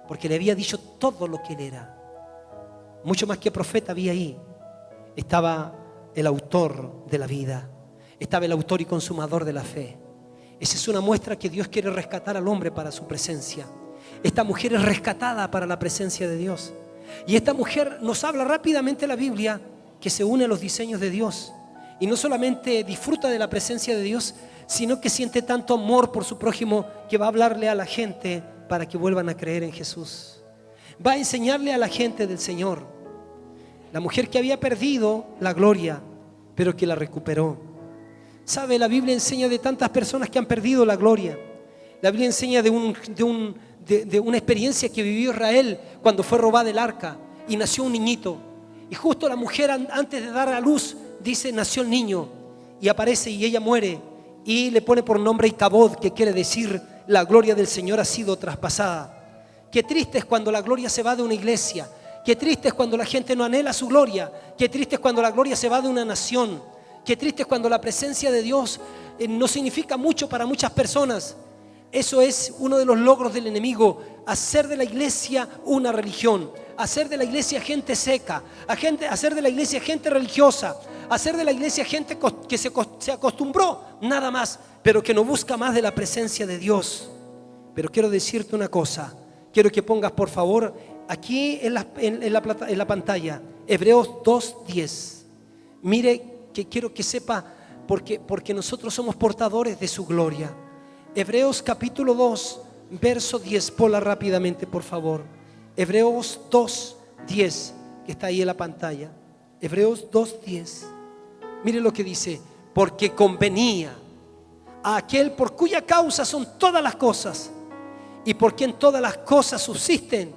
porque le había dicho todo lo que él era. Mucho más que profeta había ahí. Estaba el autor de la vida, estaba el autor y consumador de la fe. Esa es una muestra que Dios quiere rescatar al hombre para su presencia. Esta mujer es rescatada para la presencia de Dios. Y esta mujer nos habla rápidamente la Biblia que se une a los diseños de Dios. Y no solamente disfruta de la presencia de Dios, sino que siente tanto amor por su prójimo que va a hablarle a la gente para que vuelvan a creer en Jesús. Va a enseñarle a la gente del Señor. La mujer que había perdido la gloria, pero que la recuperó. ¿Sabe? La Biblia enseña de tantas personas que han perdido la gloria. La Biblia enseña de una experiencia que vivió Israel cuando fue robada el arca y nació un niñito. Y justo la mujer, antes de dar a luz, dice: nació el niño. Y aparece y ella muere. Y le pone por nombre Icabod, que quiere decir: la gloria del Señor ha sido traspasada. Qué triste es cuando la gloria se va de una iglesia. Qué triste es cuando la gente no anhela su gloria. Qué triste es cuando la gloria se va de una nación. Qué triste es cuando la presencia de Dios no significa mucho para muchas personas. Eso es uno de los logros del enemigo: hacer de la iglesia una religión, hacer de la iglesia gente seca, hacer de la iglesia gente religiosa, hacer de la iglesia gente que se acostumbró nada más, pero que no busca más de la presencia de Dios. Pero quiero decirte una cosa. Quiero que pongas, por favor, aquí en la pantalla, Hebreos 2:10. Mire, que quiero que sepa, porque nosotros somos portadores de su gloria. Hebreos capítulo 2, verso 10. Ponla rápidamente, por favor. Hebreos 2:10, que está ahí en la pantalla. Hebreos 2:10. Mire lo que dice: porque convenía a aquel por cuya causa son todas las cosas y por quien todas las cosas subsisten,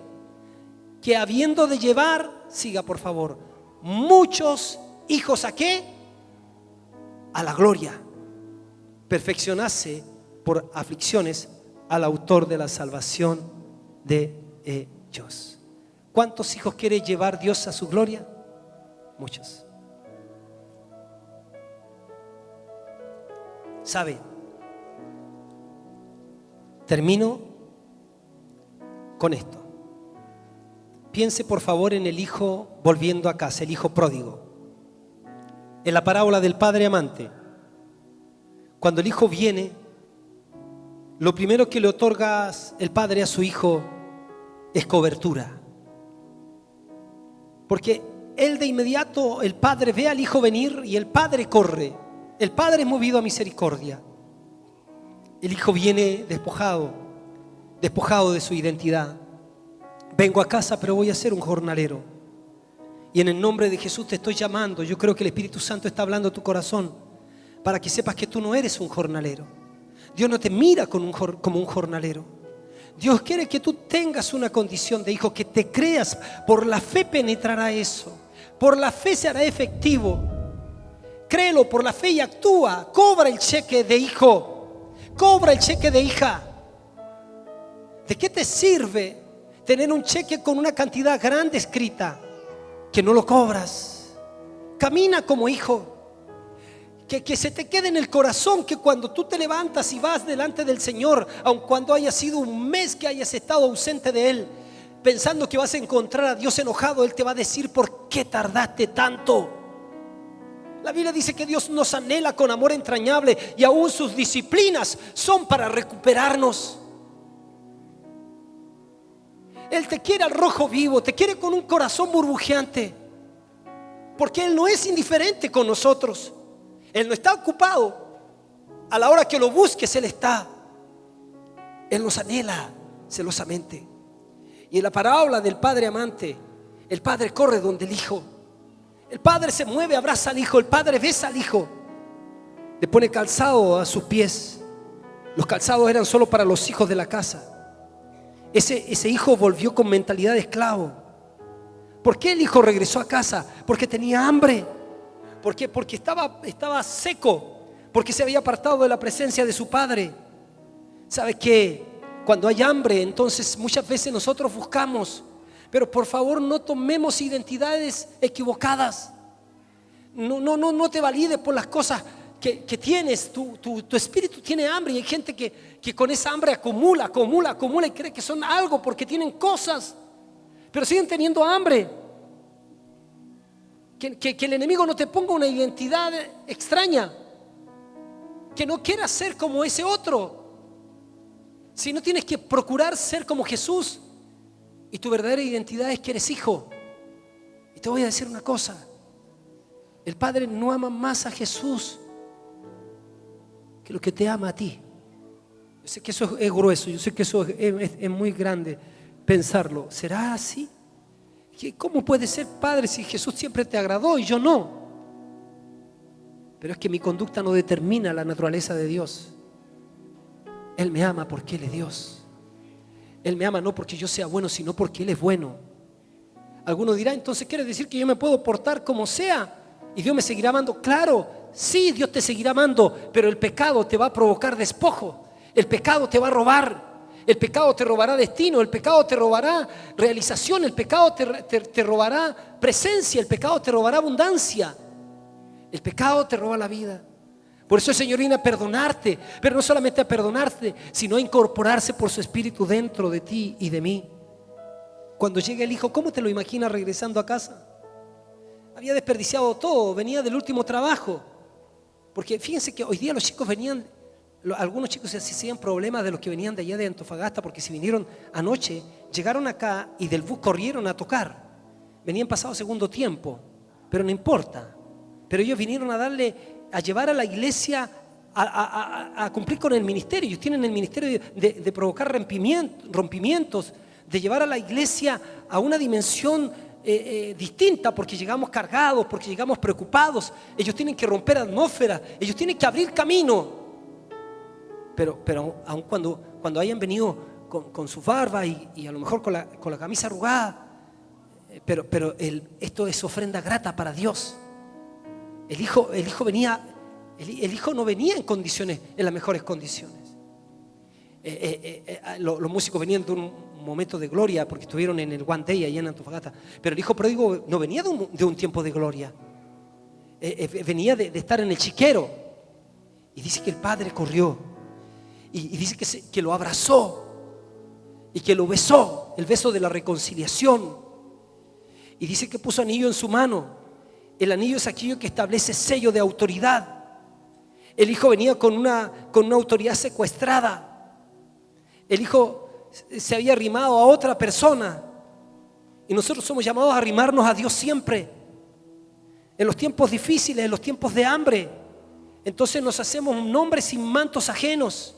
que habiendo de llevar, siga por favor, muchos hijos, ¿a qué? A la gloria, perfeccionase por aflicciones al autor de la salvación de ellos. ¿Cuántos hijos quiere llevar Dios a su gloria? Muchos. ¿Sabe? Termino con esto. Piense por favor en el hijo volviendo a casa, el hijo pródigo. En la parábola del padre amante, cuando el hijo viene, lo primero que le otorga el padre a su hijo es cobertura. Porque él de inmediato, el padre ve al hijo venir y el padre corre. El padre es movido a misericordia. El hijo viene despojado de su identidad. Vengo a casa, pero voy a ser un jornalero. Y en el nombre de Jesús te estoy llamando. Yo creo que el Espíritu Santo está hablando a tu corazón para que sepas que tú no eres un jornalero. Dios no te mira como un jornalero. Dios quiere que tú tengas una condición de hijo, que te creas. Por la fe penetrará eso. Por la fe se hará efectivo. Créelo por la fe y actúa. Cobra el cheque de hijo. Cobra el cheque de hija. ¿De qué te sirve tener un cheque con una cantidad grande escrita que no lo cobras? Camina como hijo. Que se te quede en el corazón que cuando tú te levantas y vas delante del Señor, aun cuando haya sido un mes que hayas estado ausente de Él, pensando que vas a encontrar a Dios enojado, Él te va a decir: ¿por qué tardaste tanto? La Biblia dice que Dios nos anhela con amor entrañable y aún sus disciplinas son para recuperarnos. Él te quiere al rojo vivo, te quiere con un corazón burbujeante, porque Él no es indiferente con nosotros. Él no está ocupado. A la hora que lo busques, Él está. Él nos anhela celosamente. Y en la parábola del padre amante, el padre corre donde el hijo. El padre se mueve, abraza al hijo. El padre besa al hijo. Le pone calzado a sus pies. Los calzados eran solo para los hijos de la casa. Ese hijo volvió con mentalidad de esclavo. ¿Por qué el hijo regresó a casa? Porque tenía hambre. ¿Por qué? Porque estaba seco, porque se había apartado de la presencia de su padre. ¿Sabe qué? Cuando hay hambre, entonces muchas veces nosotros buscamos, pero por favor no tomemos identidades equivocadas. No te valides por las cosas que tienes. Tu espíritu tiene hambre, y hay gente que con esa hambre acumula y cree que son algo porque tienen cosas, pero siguen teniendo hambre. Que el enemigo no te ponga una identidad extraña, que no quieras ser como ese otro, sino tienes que procurar ser como Jesús. Y tu verdadera identidad es que eres hijo. Y te voy a decir una cosa: el Padre no ama más a Jesús que lo que te ama a ti. Yo sé que eso es grueso, yo sé que eso es muy grande pensarlo. ¿Será así? ¿Cómo puede ser, Padre, si Jesús siempre te agradó y yo no? Pero es que mi conducta no determina la naturaleza de Dios. Él me ama porque Él es Dios. Él me ama no porque yo sea bueno, sino porque Él es bueno. Alguno dirá: entonces quiere decir que yo me puedo portar como sea y Dios me seguirá amando. Claro, sí, Dios te seguirá amando, pero el pecado te va a provocar despojo. El pecado te va a robar. El pecado te robará destino, el pecado te robará realización, el pecado te robará presencia, el pecado te robará abundancia, el pecado te roba la vida. Por eso el Señor viene a perdonarte, pero no solamente a perdonarte, sino a incorporarse por su Espíritu dentro de ti y de mí. Cuando llega el hijo, ¿cómo te lo imaginas regresando a casa? Había desperdiciado todo, venía del último trabajo. Porque fíjense que hoy día los chicos venían, algunos chicos se hacían problemas de los que venían de allá de Antofagasta, porque si vinieron anoche, llegaron acá y del bus corrieron a tocar. Venían pasado segundo tiempo, pero no importa. Pero ellos vinieron a llevar a la iglesia a cumplir con el ministerio. Ellos tienen el ministerio de provocar rompimientos, de llevar a la iglesia a una dimensión distinta, porque llegamos cargados, porque llegamos preocupados. Ellos tienen que romper atmósfera, ellos tienen que abrir camino. Pero aun cuando hayan venido con su barba y a lo mejor con la camisa arrugada, pero esto es ofrenda grata para Dios. El hijo no venía en las mejores condiciones. Los músicos venían de un momento de gloria porque estuvieron en el One Day allá en Antofagasta, pero el hijo pródigo no venía de un tiempo de gloria. Venía de estar en el chiquero. Y dice que el padre corrió y dice que lo abrazó y que lo besó, el beso de la reconciliación. Y dice que puso anillo en su mano. El anillo es aquello que establece sello de autoridad. El hijo venía con una autoridad secuestrada. El hijo se había arrimado a otra persona. Y nosotros somos llamados a arrimarnos a Dios siempre. En los tiempos difíciles, en los tiempos de hambre. Entonces nos hacemos nombres sin mantos ajenos.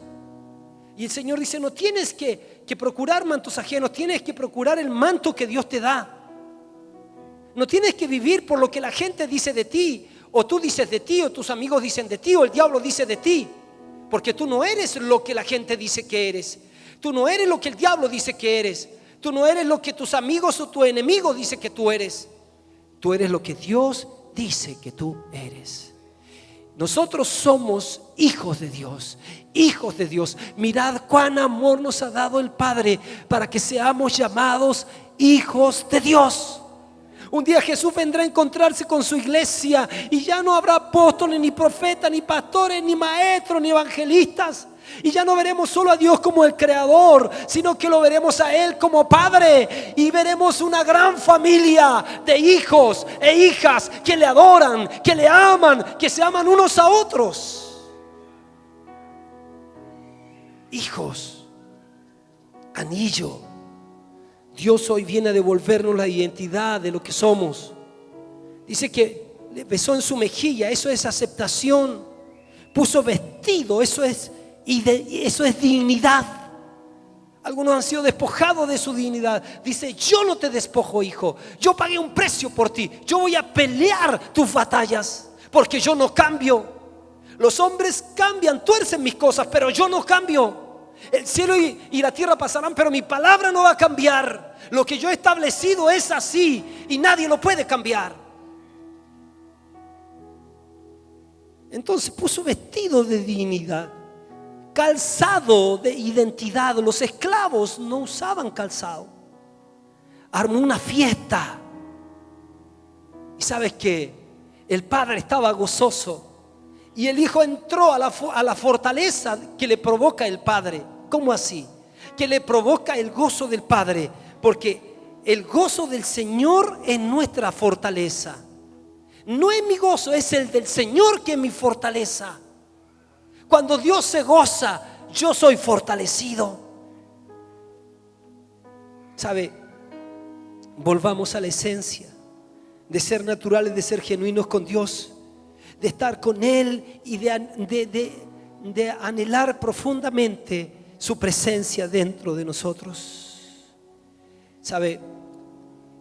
Y el Señor dice: no tienes que procurar mantos ajenos, tienes que procurar el manto que Dios te da. No tienes que vivir por lo que la gente dice de ti, o tú dices de ti, o tus amigos dicen de ti, o el diablo dice de ti, porque tú no eres lo que la gente dice que eres. Tú no eres lo que el diablo dice que eres. Tú no eres lo que tus amigos o tu enemigo dice que tú eres. Tú eres lo que Dios dice que tú eres. Nosotros somos hijos de Dios, hijos de Dios. Mirad cuán amor nos ha dado el Padre para que seamos llamados hijos de Dios. Un día Jesús vendrá a encontrarse con su iglesia y ya no habrá apóstoles, ni profetas, ni pastores, ni maestros, ni evangelistas. Y ya no veremos solo a Dios como el creador, sino que lo veremos a Él como Padre. Y veremos una gran familia de hijos e hijas que le adoran, que le aman, que se aman unos a otros. Hijos, anillo. Dios hoy viene a devolvernos la identidad de lo que somos. Dice que le besó en su mejilla, eso es aceptación. Puso vestido, eso es dignidad. Algunos han sido despojados de su dignidad. Dice: yo no te despojo, hijo. Yo pagué un precio por ti. Yo voy a pelear tus batallas, porque yo no cambio. Los hombres cambian, tuercen mis cosas, pero yo no cambio. El cielo y la tierra pasarán, pero mi palabra no va a cambiar. Lo que yo he establecido es así y nadie lo puede cambiar. Entonces puso vestido de dignidad, calzado de identidad. Los esclavos no usaban calzado. Armó una fiesta. Y sabes que el padre estaba gozoso y el hijo entró a la fortaleza que le provoca el padre. ¿Cómo así? Que le provoca el gozo del padre, porque el gozo del Señor es nuestra fortaleza. No es mi gozo, es el del Señor que es mi fortaleza. Cuando Dios se goza, yo soy fortalecido. ¿Sabe? Volvamos a la esencia de ser naturales, de ser genuinos con Dios, de estar con Él y de anhelar profundamente su presencia dentro de nosotros. ¿Sabe?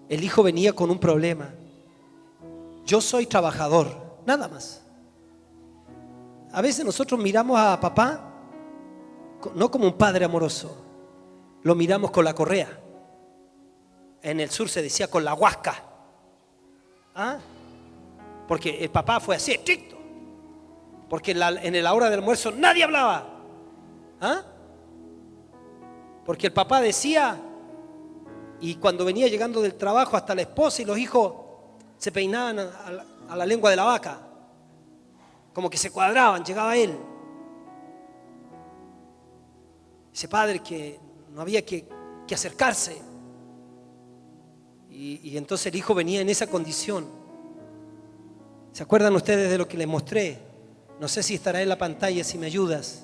El hijo venía con un problema. Yo soy trabajador, nada más. A veces nosotros miramos a papá no como un padre amoroso, lo miramos con la correa. En el sur se decía con la huasca. ¿Ah? Porque el papá fue así, estricto. Porque en la hora del almuerzo nadie hablaba. ¿Ah? Porque el papá decía, y cuando venía llegando del trabajo, hasta la esposa y los hijos se peinaban a la lengua de la vaca, como que se cuadraban, llegaba él. Ese padre que no había que acercarse. Y entonces el hijo venía en esa condición. ¿Se acuerdan ustedes de lo que les mostré? No sé si estará en la pantalla, si me ayudas.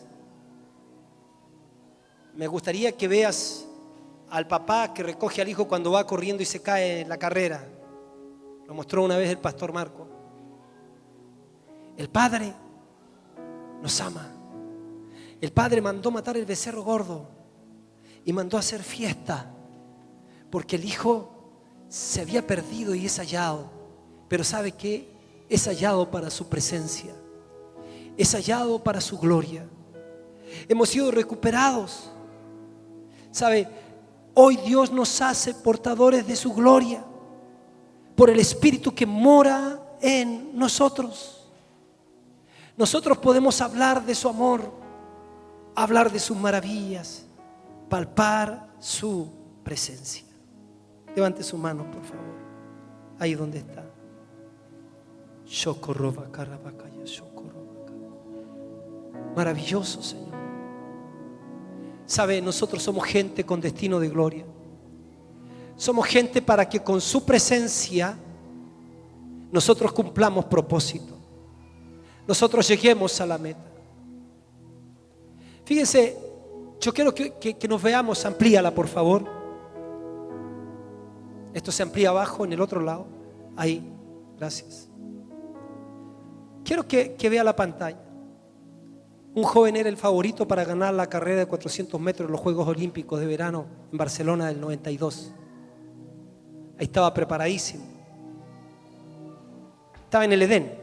Me gustaría que veas al papá que recoge al hijo cuando va corriendo y se cae en la carrera. Lo mostró una vez el pastor Marco. El Padre nos ama. El Padre mandó matar el becerro gordo y mandó hacer fiesta, porque el hijo se había perdido y es hallado. Pero ¿sabe qué? Es hallado para su presencia, es hallado para su gloria. Hemos sido recuperados. ¿Sabe? Hoy Dios nos hace portadores de su gloria por el Espíritu que mora en nosotros. Nosotros podemos hablar de su amor, hablar de sus maravillas, palpar su presencia. Levante su mano, por favor, ahí donde está. Maravilloso, Señor. Sabe, nosotros somos gente con destino de gloria. Somos gente para que con su presencia nosotros cumplamos propósito, nosotros lleguemos a la meta. Fíjense, yo quiero que nos veamos. Amplíala, por favor. Esto se amplía abajo en el otro lado. Ahí, gracias. Quiero que vea la pantalla. Un joven era el favorito para ganar la carrera de 400 metros en los Juegos Olímpicos de verano en Barcelona del 92. Ahí estaba preparadísimo. Estaba en el Edén.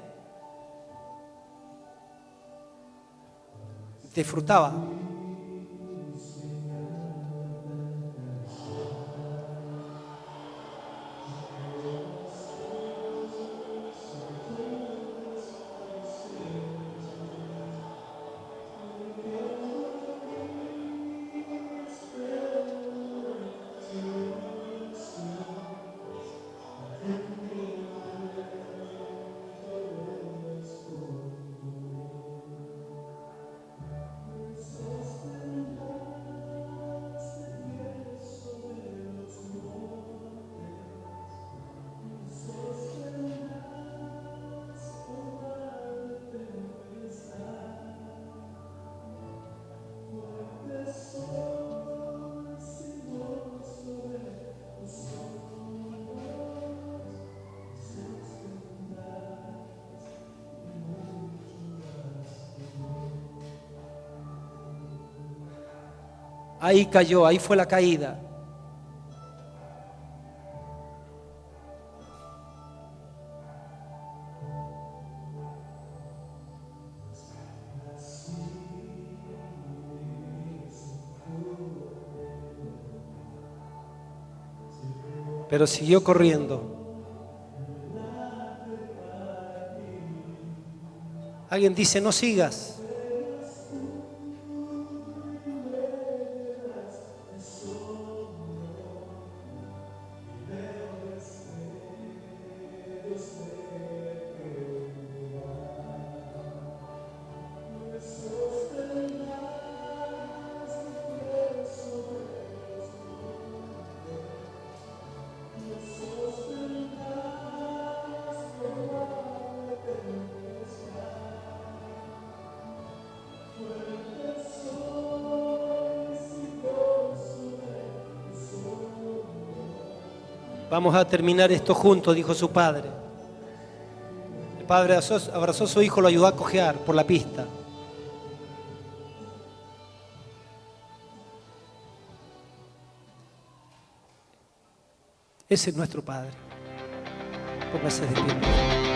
Disfrutaba. Ahí cayó, ahí fue la caída. Pero siguió corriendo. Alguien dice, no sigas. Vamos a terminar esto juntos, dijo su padre. El padre abrazó a su hijo, lo ayudó a cojear por la pista. Ese es nuestro Padre. Póngase de pie.